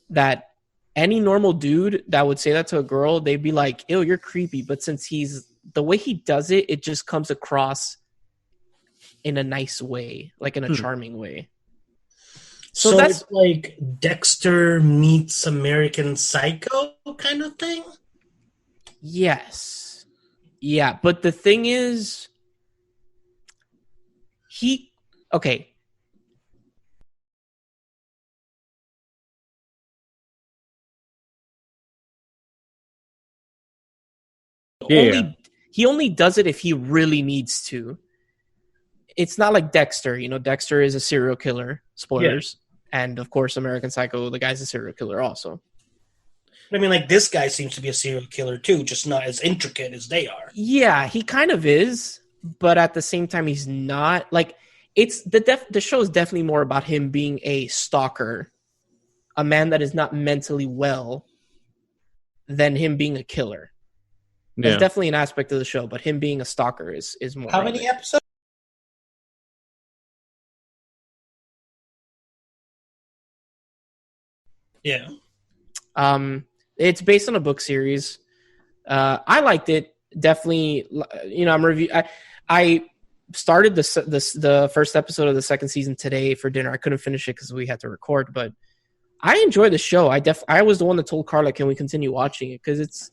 that any normal dude that would say that to a girl, they'd be like, ew, you're creepy. But since the way he does it, it just comes across in a nice way, like in a charming way. So that's like Dexter meets American Psycho kind of thing? Yes. Yeah, but the thing is, okay. He only does it if he really needs to. It's not like Dexter. You know, Dexter is a serial killer. Spoilers. Yeah. And, of course, American Psycho, the guy's a serial killer also. I mean, like, this guy seems to be a serial killer, too, just not as intricate as they are. Yeah, he kind of is, but at the same time, he's not. Like, it's the show is definitely more about him being a stalker, a man that is not mentally well, than him being a killer. Yeah. That's definitely an aspect of the show, but him being a stalker is more. How many episodes? Yeah. It's based on a book series. I liked it. Definitely, you know, I started the first episode of the second season today for dinner. I couldn't finish it because we had to record, but I enjoy the show. I was the one that told Carla, can we continue watching it? Because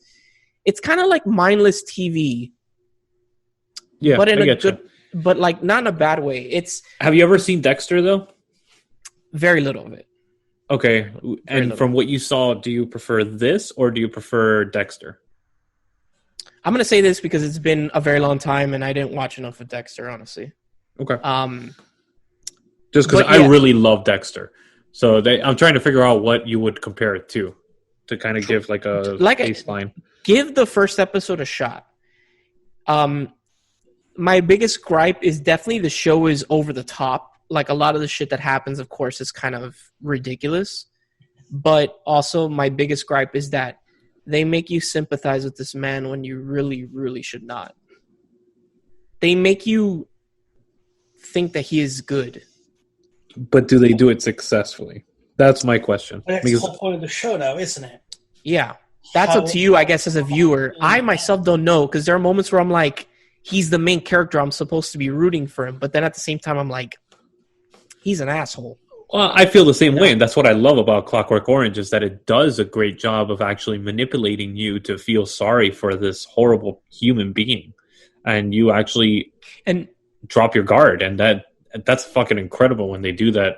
it's kind of like mindless TV. Yeah, but but like not in a bad way. Have you ever seen Dexter though? Very little of it. Okay, and from what you saw, do you prefer this or do you prefer Dexter? I'm gonna say this because it's been a very long time and I didn't watch enough of Dexter, honestly. Okay. Just because I really love Dexter, so I'm trying to figure out what you would compare it to kind of give like a baseline. Give the first episode a shot. My biggest gripe is definitely the show is over the top. Like a lot of the shit that happens, of course, is kind of ridiculous. But also my biggest gripe is that they make you sympathize with this man when you really, really should not. They make you think that he is good. But do they do it successfully? That's my question. That's the whole point of the show now, isn't it? Yeah. That's up to you, I guess, as a viewer. I myself don't know, because there are moments where I'm like, he's the main character. I'm supposed to be rooting for him. But then at the same time, I'm like, he's an asshole. Well, I feel the same way, and that's what I love about Clockwork Orange is that it does a great job of actually manipulating you to feel sorry for this horrible human being, and you actually drop your guard, and that's fucking incredible when they do that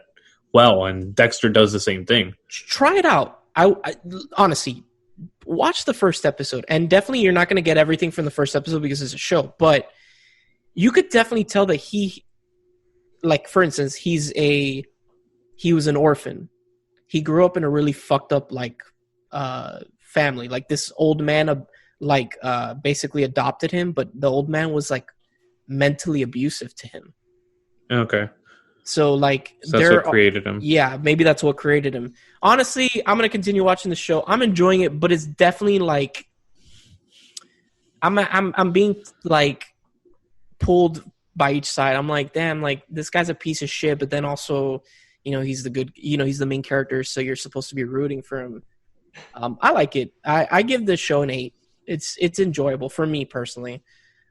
well. And Dexter does the same thing. Try it out. I honestly watch the first episode, and definitely you're not going to get everything from the first episode because it's a show, but you could definitely tell that he, like for instance, he was an orphan. He grew up in a really fucked up family. Like this old man basically adopted him, but the old man was like mentally abusive to him. Okay. So like, So that's what created him. Yeah, maybe that's what created him. Honestly, I'm gonna continue watching the show. I'm enjoying it, but it's definitely like I'm being like pulled by each side. I'm like, damn, like this guy's a piece of shit, but then also, he's the good, he's the main character, so you're supposed to be rooting for him. I like it. I give this show an 8. It's enjoyable for me personally,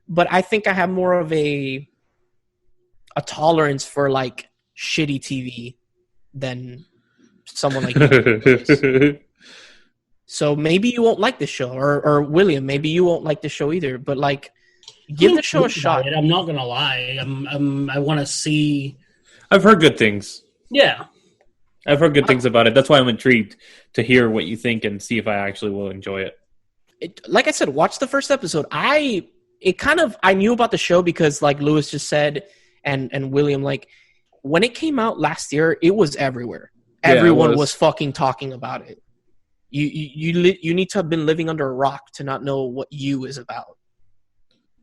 but I think I have more of a tolerance for like shitty TV than someone like you. So maybe you won't like the show, or William, maybe you won't like the show either. But like, give the show a shot. I'm not gonna lie. I want to see. I've heard good things. Yeah, I've heard good things about it. That's why I'm intrigued to hear what you think and see if I actually will enjoy it. Like I said, watch the first episode. I knew about the show because, like Lewis just said, and William, like when it came out last year, it was everywhere. Everyone was fucking talking about it. You need to have been living under a rock to not know what You is about.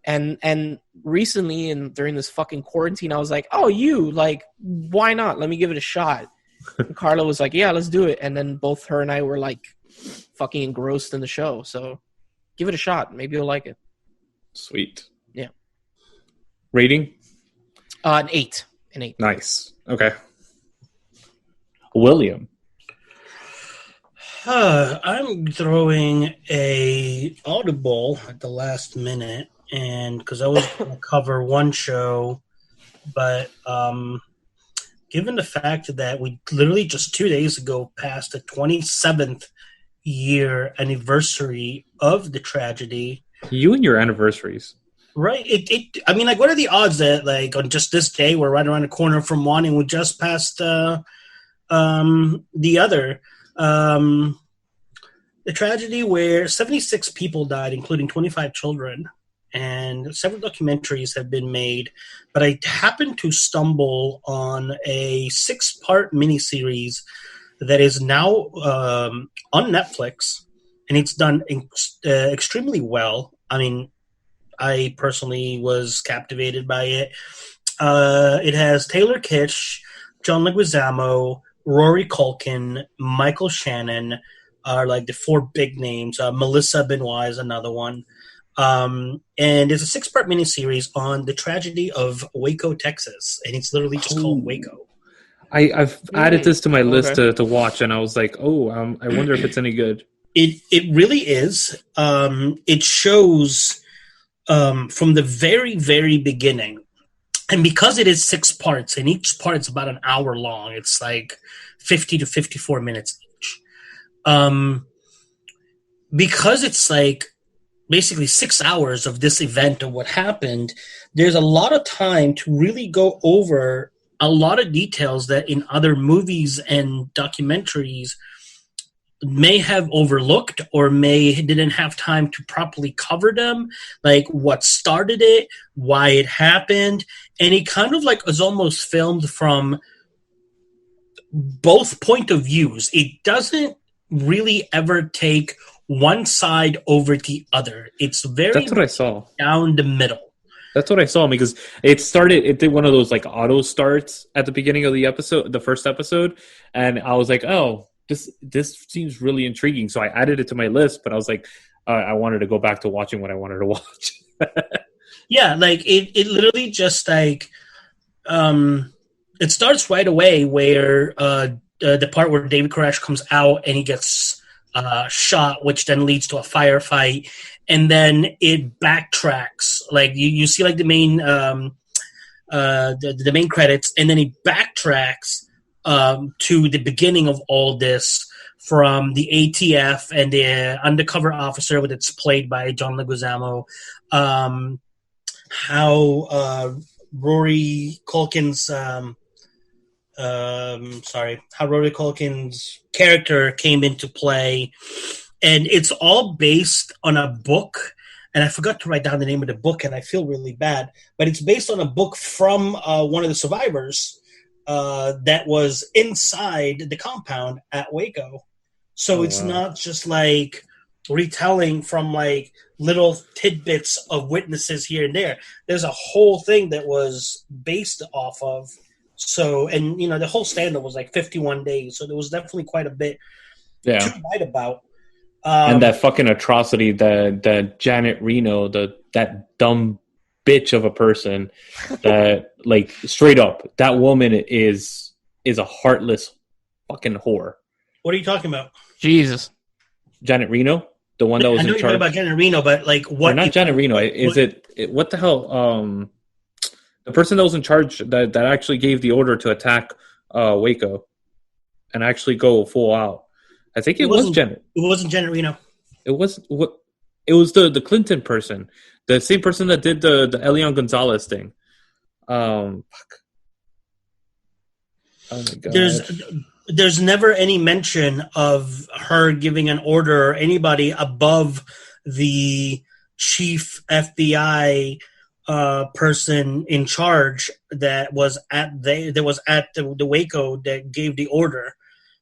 And recently, and during this fucking quarantine, I was like, oh, You, like, why not? Let me give it a shot. And Carla was like, yeah, let's do it. And then both her and I were like fucking engrossed in the show. So give it a shot. Maybe you'll like it. Sweet. Yeah. Rating? An 8. An 8. Nice. Okay. William. I'm throwing a audible at the last minute, and because I was going to cover one show, but given the fact that we literally just 2 days ago passed the 27th year anniversary of the tragedy. You and your anniversaries. Right. I mean, like, what are the odds that, like, on just this day, we're right around the corner from one, and we just passed the other. The tragedy where 76 people died, including 25 children, and several documentaries have been made. But I happened to stumble on a 6-part miniseries that is now on Netflix, and it's done extremely well. I mean, I personally was captivated by it. It has Taylor Kitsch, John Leguizamo, Rory Culkin, Michael Shannon are like the 4 big names. Melissa Benoit is another one. And it's a 6-part miniseries on the tragedy of Waco, Texas. And it's literally just called Waco. I've added this to my list to watch, and I was like, I wonder if it's any good. It really is. It shows from the very, very beginning. And because it is 6 parts, and each part's about an hour long, it's like 50 to 54 minutes each. Because it's like basically 6 hours of this event of what happened, there's a lot of time to really go over a lot of details that in other movies and documentaries may have overlooked or didn't have time to properly cover them, like what started it, why it happened, and it kind of like is almost filmed from both point of views. It doesn't really ever take one side over the other. It's very That's what I saw. Down the middle. That's what I saw, because it did one of those like auto starts at the beginning of the episode, the first episode, and I was like, oh, this seems really intriguing. So I added it to my list, but I was like, I wanted to go back to watching what I wanted to watch. Yeah, like it literally just like it starts right away where the part where David Koresh comes out and he gets shot, which then leads to a firefight, and then it backtracks. Like you see like the main the main credits, and then it backtracks to the beginning of all this from the ATF and the undercover officer, which it's played by John Leguizamo. How Rory Culkin's character came into play, and it's all based on a book. And I forgot to write down the name of the book, and I feel really bad. But it's based on a book from one of the survivors that was inside the compound at Waco. So it's not just like retelling from like little tidbits of witnesses here and there. There's a whole thing that was based off of. So, and the whole stand-up was like 51 days, so there was definitely quite a bit to write about. And that fucking atrocity that Janet Reno, that dumb bitch of a person, that like straight up, that woman is a heartless fucking whore. What are you talking about? Jesus. Janet Reno, the one that was I know in you're charge. talking about Janet Reno, but like what? Or not Janet Reno. Is it what the hell? The person that was in charge that actually gave the order to attack Waco and actually go full out. I think it was Janet. It wasn't Janet Reno. It was what? It was the Clinton person, the same person that did the Elian Gonzalez thing. Fuck. Oh my god. There's never any mention of her giving an order or anybody above the chief FBI person in charge that was at the Waco that gave the order.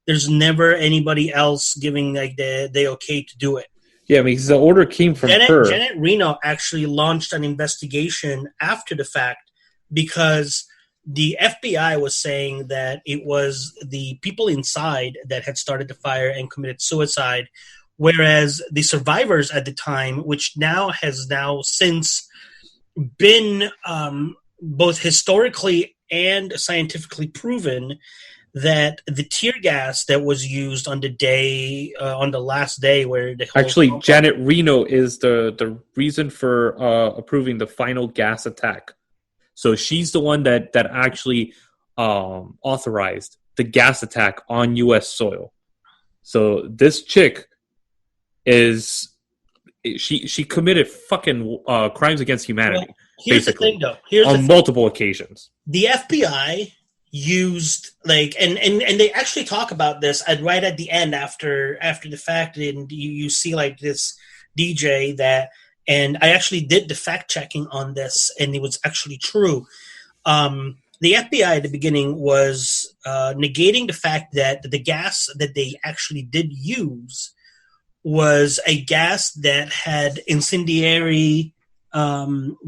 There's never anybody else giving like the okay to do it. Yeah, because the order came from her. Janet Reno actually launched an investigation after the fact because the FBI was saying that it was the people inside that had started the fire and committed suicide, whereas the survivors at the time, which has since been both historically and scientifically proven that the tear gas that was used on the last day where Janet Reno is the reason for approving the final gas attack. So she's the one that actually authorized the gas attack on U.S. soil. So this chick she committed fucking crimes against humanity. Well, here's basically, the thing, though. On multiple occasions. The FBI used and they actually talk about this right at the end after the fact, and you see like this DJ that. And I actually did the fact-checking on this, and it was actually true. The FBI at the beginning was negating the fact that the gas that they actually did use was a gas that had incendiary what's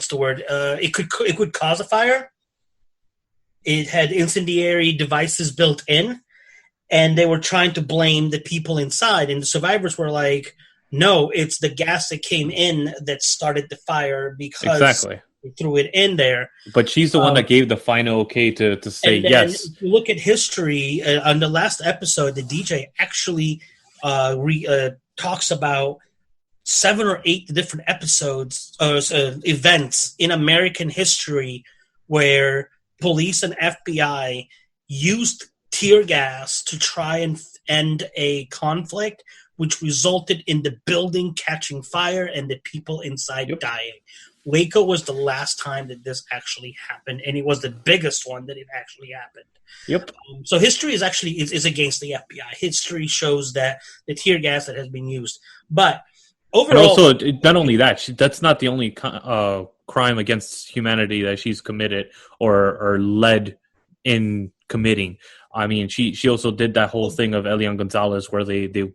the word? It could cause a fire. It had incendiary devices built in. And they were trying to blame the people inside. And the survivors were like, no, it's the gas that came in that started the fire because we threw it in there. But she's the one that gave the final okay to say yes. If you look at history, on the last episode, the DJ actually talks about 7 or 8 different episodes, events in American history where police and FBI used tear gas to try and end a conflict, which resulted in the building catching fire and the people inside dying. Waco was the last time that this actually happened, and it was the biggest one that it actually happened. Yep. So history is actually is against the FBI. History shows that the tear gas that has been used, but overall, and also not only that, that's not the only crime against humanity that she's committed or led in committing. I mean, she also did that whole thing of Elian Gonzalez where they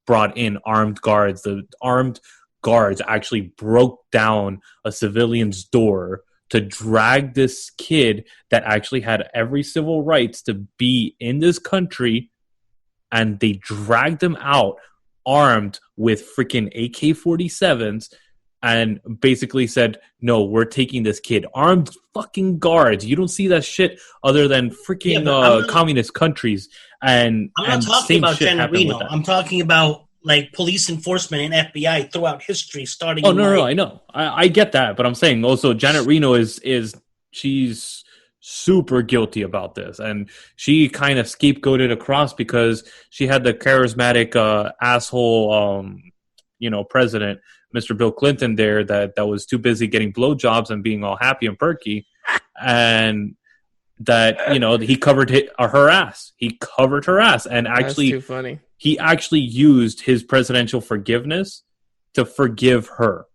brought in armed guards. The armed guards actually broke down a civilian's door to drag this kid that actually had every civil rights to be in this country, and they dragged him out armed with freaking AK-47s and basically said, no, we're taking this kid. Armed fucking guards. You don't see that shit other than freaking communist countries. And I'm not talking about Janet Reno. I'm talking about like police enforcement and FBI throughout history starting. Oh, no, I know. I get that. But I'm saying also Janet Reno she's super guilty about this. And she kind of scapegoated across because she had the charismatic asshole, president, Mr. Bill Clinton there that was too busy getting blowjobs and being all happy and perky, and that he covered her ass. He covered her ass, and actually, that's too funny. He actually used his presidential forgiveness to forgive her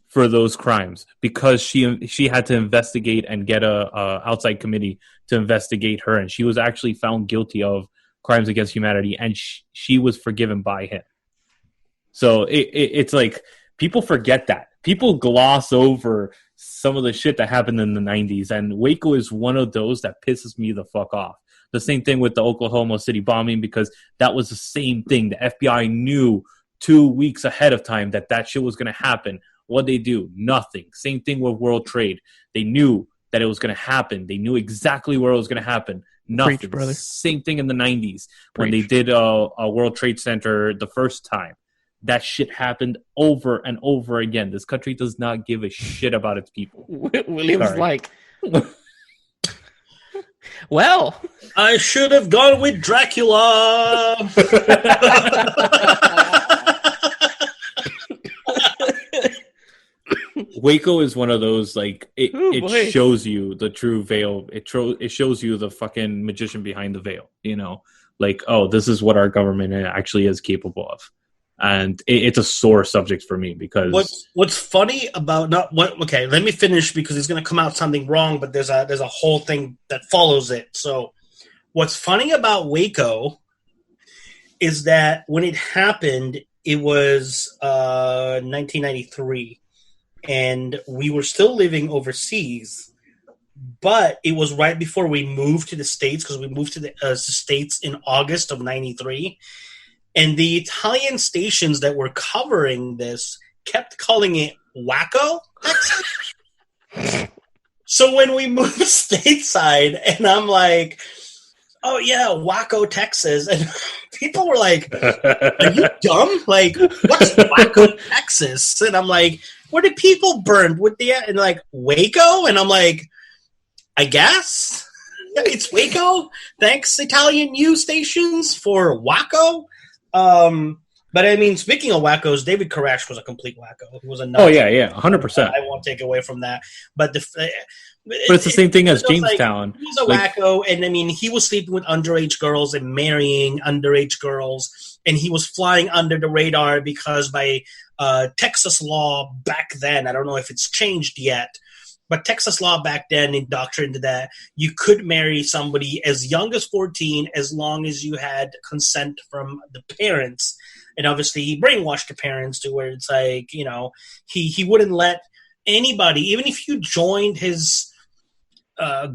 for those crimes because she had to investigate and get a outside committee to investigate her, and she was actually found guilty of crimes against humanity, and she was forgiven by him. So it's like people forget that. people gloss over some of the shit that happened in the 90s, and Waco is one of those that pisses me the fuck off. The same thing with the Oklahoma City bombing, because that was the same thing. The FBI knew 2 weeks ahead of time that shit was going to happen. What'd they do? Nothing. Same thing with World Trade. They knew that it was going to happen. They knew exactly where it was going to happen. Nothing. Preach, brother. Same thing in the 90s when they did a World Trade Center the first time. That shit happened over and over again. This country does not give a shit about its people. William's like, well, I should have gone with Dracula. Waco is one of those, like, it shows you the true veil. It shows you the fucking magician behind the veil, you know? Like, oh, this is what our government actually is capable of. And it's a sore subject for me because... What's funny about... Okay, let me finish because it's going to come out something wrong, but there's a whole thing that follows it. So what's funny about Waco is that when it happened, it was 1993. And we were still living overseas, but it was right before we moved to the States, because we moved to the States in August of 93. And the Italian stations that were covering this kept calling it Waco, Texas. So when we moved stateside, and I'm like, oh yeah, Waco, Texas. And people were like, are you dumb? Like, what's Waco, Texas? And I'm like, where did people burn? And like, Waco? And I'm like, I guess it's Waco. Thanks, Italian news stations, for Waco. But I mean, speaking of wackos, David Koresh was a complete wacko. He was a nut. Oh yeah, 100%. I won't take away from that. But it's the same thing as Jamestown. Like, he was a wacko, and I mean, he was sleeping with underage girls and marrying underage girls, and he was flying under the radar because by Texas law back then, I don't know if it's changed yet, but Texas law back then indoctrinated that you could marry somebody as young as 14 as long as you had consent from the parents. And obviously he brainwashed the parents to where it's like, you know, he wouldn't let anybody, even if you joined his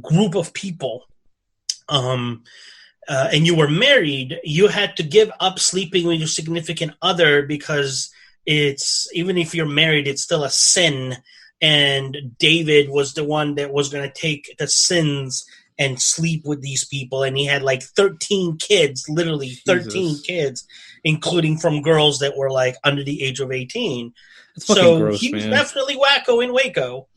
group of people and you were married, you had to give up sleeping with your significant other because it's, even if you're married, it's still a sin. And David was the one that was going to take the sins and sleep with these people. And he had like 13 kids, literally 13 kids, including from girls that were like under the age of 18. So gross, he was definitely wacko in Waco.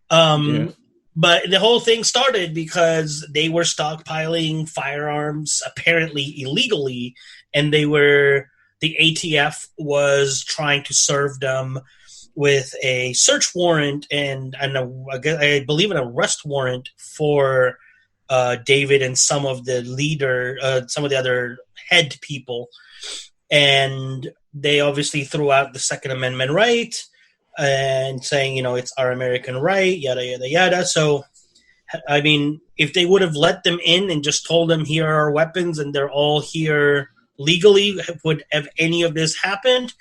But the whole thing started because they were stockpiling firearms apparently illegally. And the ATF was trying to serve them with a search warrant and I believe an arrest warrant for David and some of the other head people. And they obviously threw out the Second Amendment right and saying, you know, it's our American right, yada, yada, yada. So, I mean, if they would have let them in and just told them, here are our weapons and they're all here legally, would have any of this happened?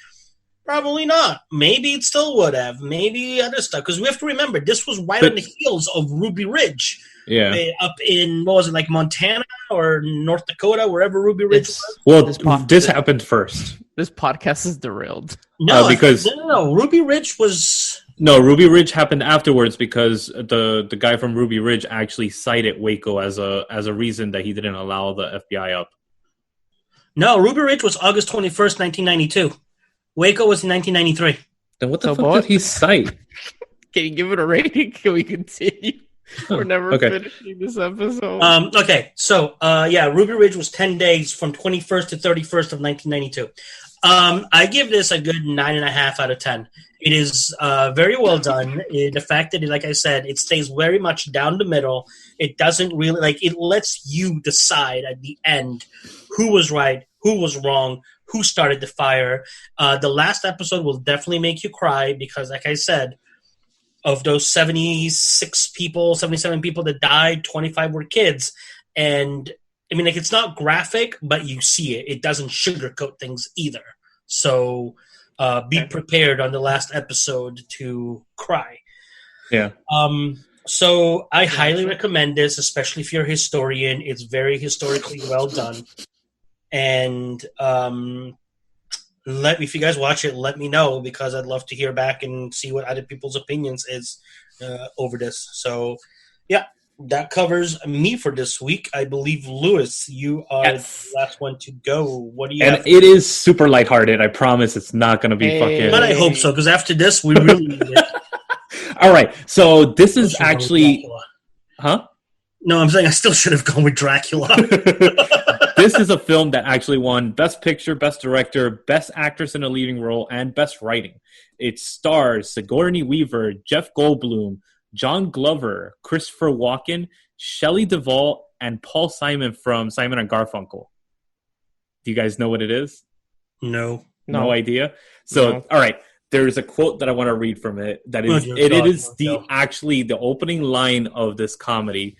Probably not. Maybe it still would have. Maybe other stuff. Because we have to remember, this was right on the heels of Ruby Ridge. Yeah. Up in, what was it, like Montana or North Dakota, wherever Ruby Ridge was? Well, this happened first. This podcast is derailed. No, because no. Ruby Ridge was... No, Ruby Ridge happened afterwards because the guy from Ruby Ridge actually cited Waco as a reason that he didn't allow the FBI up. No, Ruby Ridge was August 21st, 1992. Waco was in 1993. Then what the fuck did he cite? Can you give it a rating? Can we continue? We're never finishing this episode. Okay, so Ruby Ridge was 10 days from 21st to 31st of 1992. I give this a good 9.5 out of 10. It is very well done. The fact that, like I said, it stays very much down the middle. It doesn't really, it lets you decide at the end who was right, who was wrong, who started the fire. The last episode will definitely make you cry because, like I said, of those 77 people that died, 25 were kids. And, I mean, it's not graphic, but you see it. It doesn't sugarcoat things either. So, be prepared on the last episode to cry. Yeah. So I highly recommend this, especially if you're a historian. It's very historically well done. And if you guys watch it, let me know, because I'd love to hear back and see what other people's opinions is over this. So, yeah, that covers me for this week. I believe, Lewis, you are the last one to go. What do you have? It is super lighthearted. I promise it's not going to be fucking... But I hope so, because after this, we really need it. All right, so this is actually... Huh? No, I'm saying I still should have gone with Dracula. This is a film that actually won Best Picture, Best Director, Best Actress in a Leading Role, and Best Writing. It stars Sigourney Weaver, Jeff Goldblum, John Glover, Christopher Walken, Shelley Duvall, and Paul Simon from Simon and Garfunkel. Do you guys know what it is? No. No idea? So, all right. There's a quote that I want to read from it. That is, it is actually the opening line of this comedy.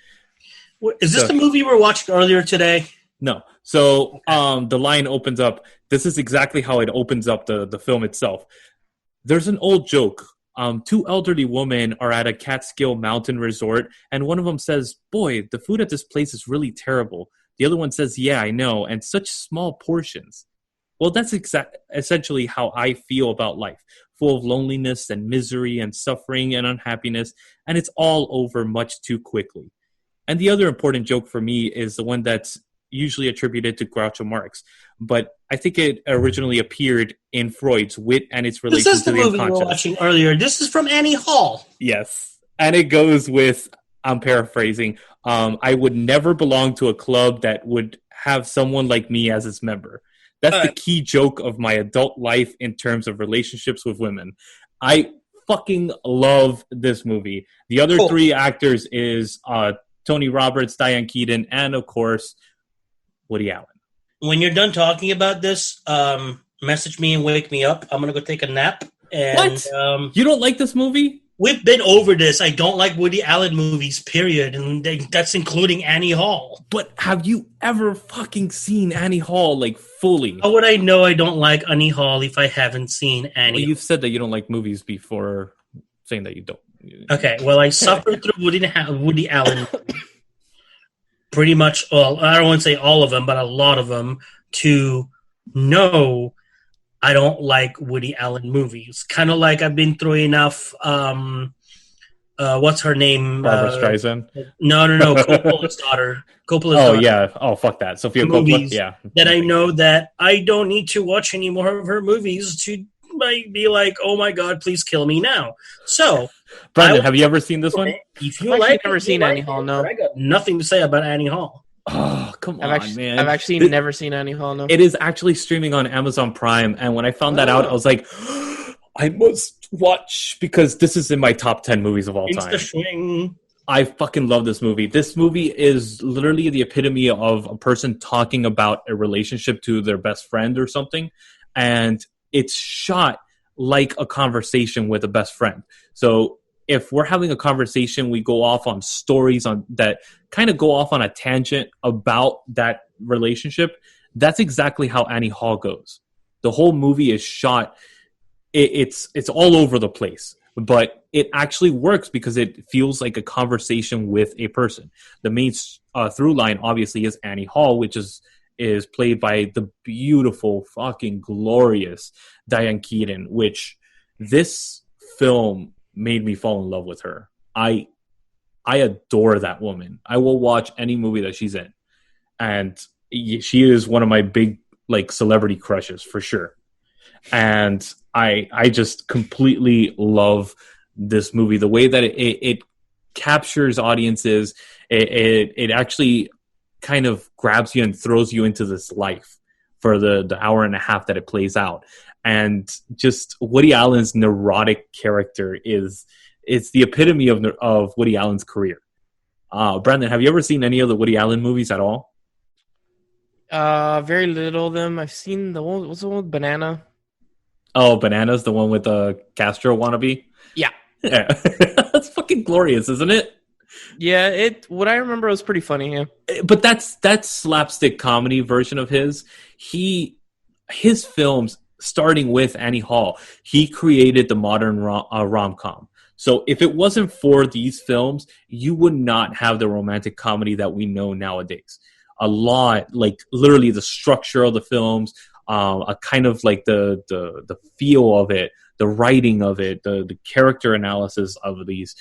Is this the movie we're watching earlier today? No. So the line opens up. This is exactly how it opens up the film itself. There's an old joke. Two elderly women are at a Catskill mountain resort, and one of them says, "Boy, the food at this place is really terrible." The other one says, "Yeah, I know, and such small portions." Well, that's essentially how I feel about life, full of loneliness and misery and suffering and unhappiness, and it's all over much too quickly. And the other important joke for me is the one that's usually attributed to Groucho Marx, but I think it originally appeared in Freud's Wit and its relation to the unconscious. This is the movie we were watching earlier. This is from Annie Hall. Yes, and it goes with, I'm paraphrasing, I would never belong to a club that would have someone like me as its member. That's the key joke of my adult life in terms of relationships with women. I fucking love this movie. The other three actors is Tony Roberts, Diane Keaton, and of course, Woody Allen. When you're done talking about this, message me and wake me up. I'm going to go take a nap. And, what? You don't like this movie? We've been over this. I don't like Woody Allen movies, period. And that's including Annie Hall. But have you ever fucking seen Annie Hall, like, fully? How would I know I don't like Annie Hall if I haven't seen Annie? Well, you've said that you don't like movies before saying that you don't. Okay, well, I suffered through Woody Allen pretty much all. I don't want to say all of them, but a lot of them, to know I don't like Woody Allen movies. Kind of like I've been through enough. What's her name? Barbara Streisand? No. Coppola's daughter. Yeah. Oh, fuck that. Sophia Coppola. Yeah. That I know that I don't need to watch any more of her movies to be like, oh my God, please kill me now. So, Branden, have you ever seen this one? If you like, never seen Annie Hall. No, I got nothing to say about Annie Hall. Oh, come on, man. I've actually never seen Annie Hall, no. It is actually streaming on Amazon Prime, and when I found that out, I was like, I must watch, because this is in my top 10 movies of all time. I fucking love this movie. This movie is literally the epitome of a person talking about a relationship to their best friend or something, and it's shot like a conversation with a best friend. So if we're having a conversation, we go off on stories on that kind of go off on a tangent about that relationship. That's exactly how Annie Hall goes. The whole movie is shot. It's all over the place, but it actually works because it feels like a conversation with a person. The main through line obviously is Annie Hall, which is played by the beautiful, fucking glorious Diane Keaton, which this film made me fall in love with her. I adore that woman. I will watch any movie that she's in. And she is one of my big, like, celebrity crushes for sure. And I just completely love this movie. The way that it captures audiences, it actually kind of grabs you and throws you into this life for the hour and a half that it plays out. And just Woody Allen's neurotic character it's the epitome of Woody Allen's career. Branden, have you ever seen any of the Woody Allen movies at all? Very little of them. I've seen what's the one with Banana? Oh, Banana's the one with the Castro wannabe? Yeah. That's fucking glorious, isn't it? Yeah, what I remember was pretty funny, yeah. But that's slapstick comedy version of his. His films starting with Annie Hall, he created the modern rom-com. So if it wasn't for these films, you would not have the romantic comedy that we know nowadays. A lot, like literally the structure of the films, a kind of like the feel of it, the writing of it, the character analysis of these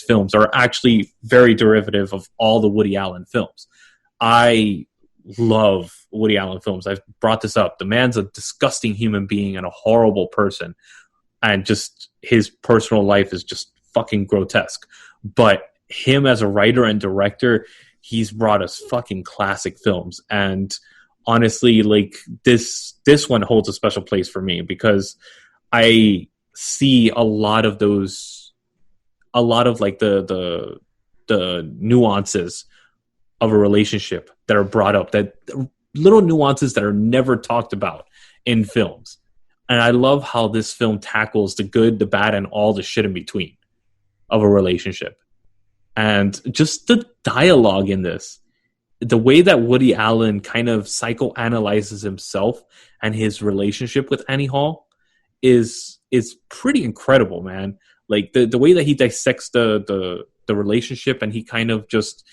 films are actually very derivative of all the Woody Allen films. I love Woody Allen films. I've brought this up. The man's a disgusting human being and a horrible person. And just his personal life is just fucking grotesque. But him as a writer and director, he's brought us fucking classic films. And honestly, like this one holds a special place for me because I see a lot of like the nuances of a relationship that are brought up, that little nuances that are never talked about in films. And I love how this film tackles the good, the bad, and all the shit in between of a relationship. And just the dialogue in this, the way that Woody Allen kind of psychoanalyzes himself and his relationship with Annie Hall is pretty incredible, man. Like the way that he dissects the relationship, and he kind of just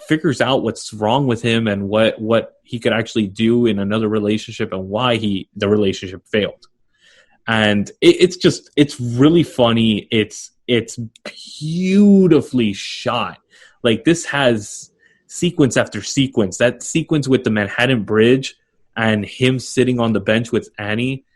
figures out what's wrong with him and what he could actually do in another relationship and why the relationship failed. And it's really funny. It's beautifully shot. Like this has sequence after sequence. That sequence with the Manhattan Bridge and him sitting on the bench with Annie.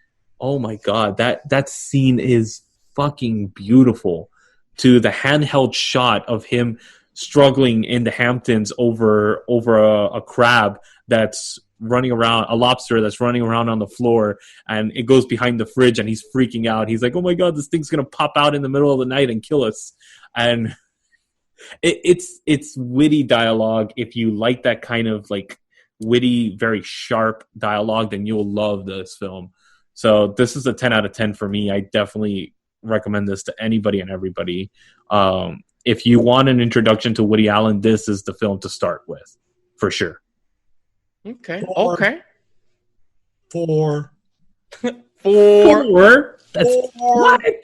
Oh my God, that scene is fucking beautiful. To the handheld shot of him struggling in the Hamptons over a crab that's running around, a lobster that's running around on the floor, and it goes behind the fridge and he's freaking out. He's like, oh my God, this thing's gonna pop out in the middle of the night and kill us. And it's witty dialogue. If you like that kind of like witty, very sharp dialogue, then you'll love this film. So this is a 10 out of 10 for me. I definitely recommend this to anybody and everybody. If you want an introduction to Woody Allen, this is the film to start with, for sure. Okay. Four. That's what?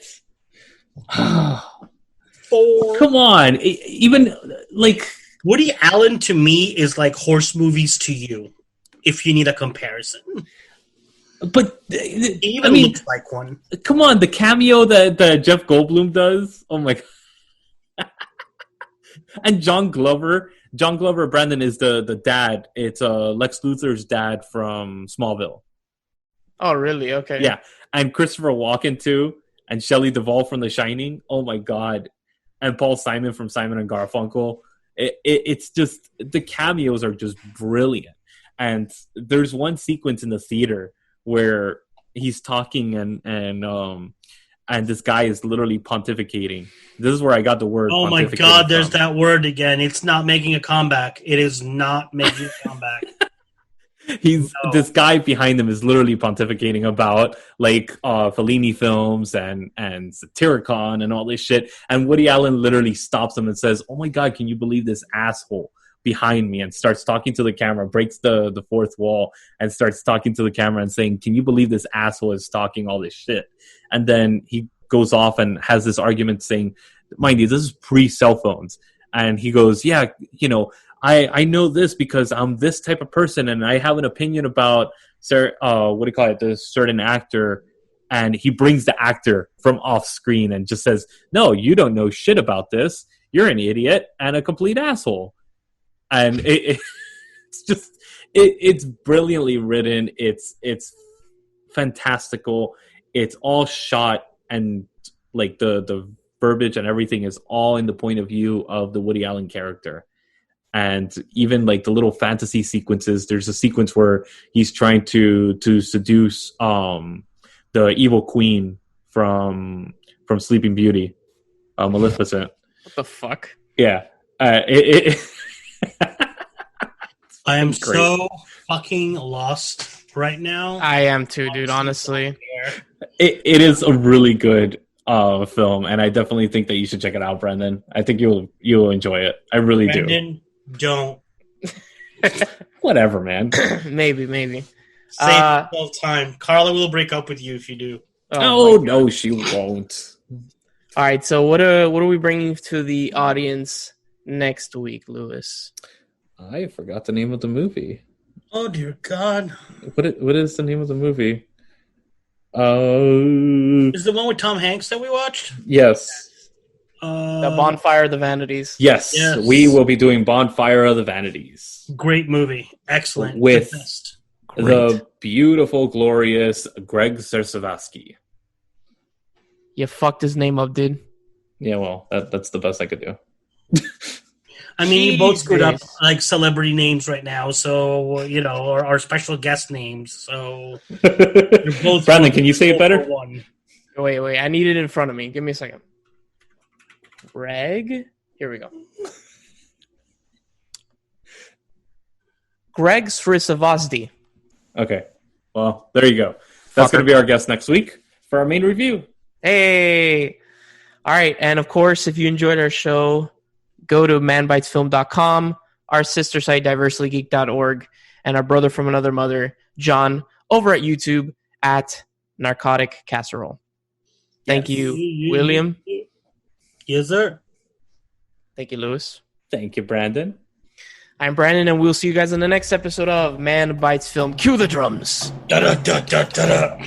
Four. Come on. Even like Woody Allen to me is like horse movies to you, if you need a comparison. But He even looks like one. Come on, the cameo that Jeff Goldblum does. Oh my God. And John Glover, Brandon, is the dad. It's Lex Luthor's dad from Smallville. Oh, really? Okay. Yeah, and Christopher Walken too, and Shelley Duvall from The Shining. Oh my God, and Paul Simon from Simon and Garfunkel. It's just, the cameos are just brilliant. And there's one sequence in the theater where he's talking and this guy is literally pontificating. This is where I got the word. Oh my God, there's that word again. It's not making a comeback. It is not making a comeback. This guy behind him is literally pontificating about like Fellini films and Satyricon and all this shit. And Woody Allen literally stops him and says, "Oh my God, can you believe this asshole behind me?" And starts talking to the camera, breaks the fourth wall, and starts talking to the camera and saying, "Can you believe this asshole is talking all this shit?" And then he goes off and has this argument saying, mind you, this is pre-cell phones. And he goes, yeah, I know this because I'm this type of person and I have an opinion about, this certain actor. And he brings the actor from off screen and just says, "No, you don't know shit about this. You're an idiot and a complete asshole." And it's brilliantly written. It's fantastical. It's all shot, and like the verbiage and everything is all in the point of view of the Woody Allen character. And even like the little fantasy sequences, there's a sequence where he's trying to seduce the evil queen from Sleeping Beauty, Maleficent. What the fuck? Yeah. I am so fucking lost right now. I am too, dude, honestly. It is a really good film, and I definitely think that you should check it out, Brandon. I think you'll enjoy it. I really Brandon, don't. Whatever, man. Maybe. Save yourself time. Carla will break up with you if you do. Oh no, she won't. All right, so what are we bringing to the audience next week, Lewis? I forgot the name of the movie. Oh dear God! What is the name of the movie? Is the one with Tom Hanks that we watched? Yes. The Bonfire of the Vanities. Yes, we will be doing Bonfire of the Vanities. Great movie, excellent, with the best. the beautiful, glorious Greg Zersavsky. You fucked his name up, dude. Yeah, well, that's the best I could do. I mean, you both screwed up like celebrity names right now, so or our special guest names. So you're both. Branden, can you say it better? Wait, I need it in front of me. Give me a second. Greg, here we go. Greg Srisavasdi. Okay, well, there you go. That's going to be our guest next week for our main review. Hey, all right, and of course, if you enjoyed our show, go to manbitesfilm.com, our sister site, diversitygeek.org, and our brother from another mother, John, over at YouTube at Narcotic Casserole. Thank you, William. Yes, sir. Thank you, Lewis. Thank you, Branden. I'm Branden, and we'll see you guys in the next episode of Man Bites Film. Cue the drums. Da-da-da-da-da-da.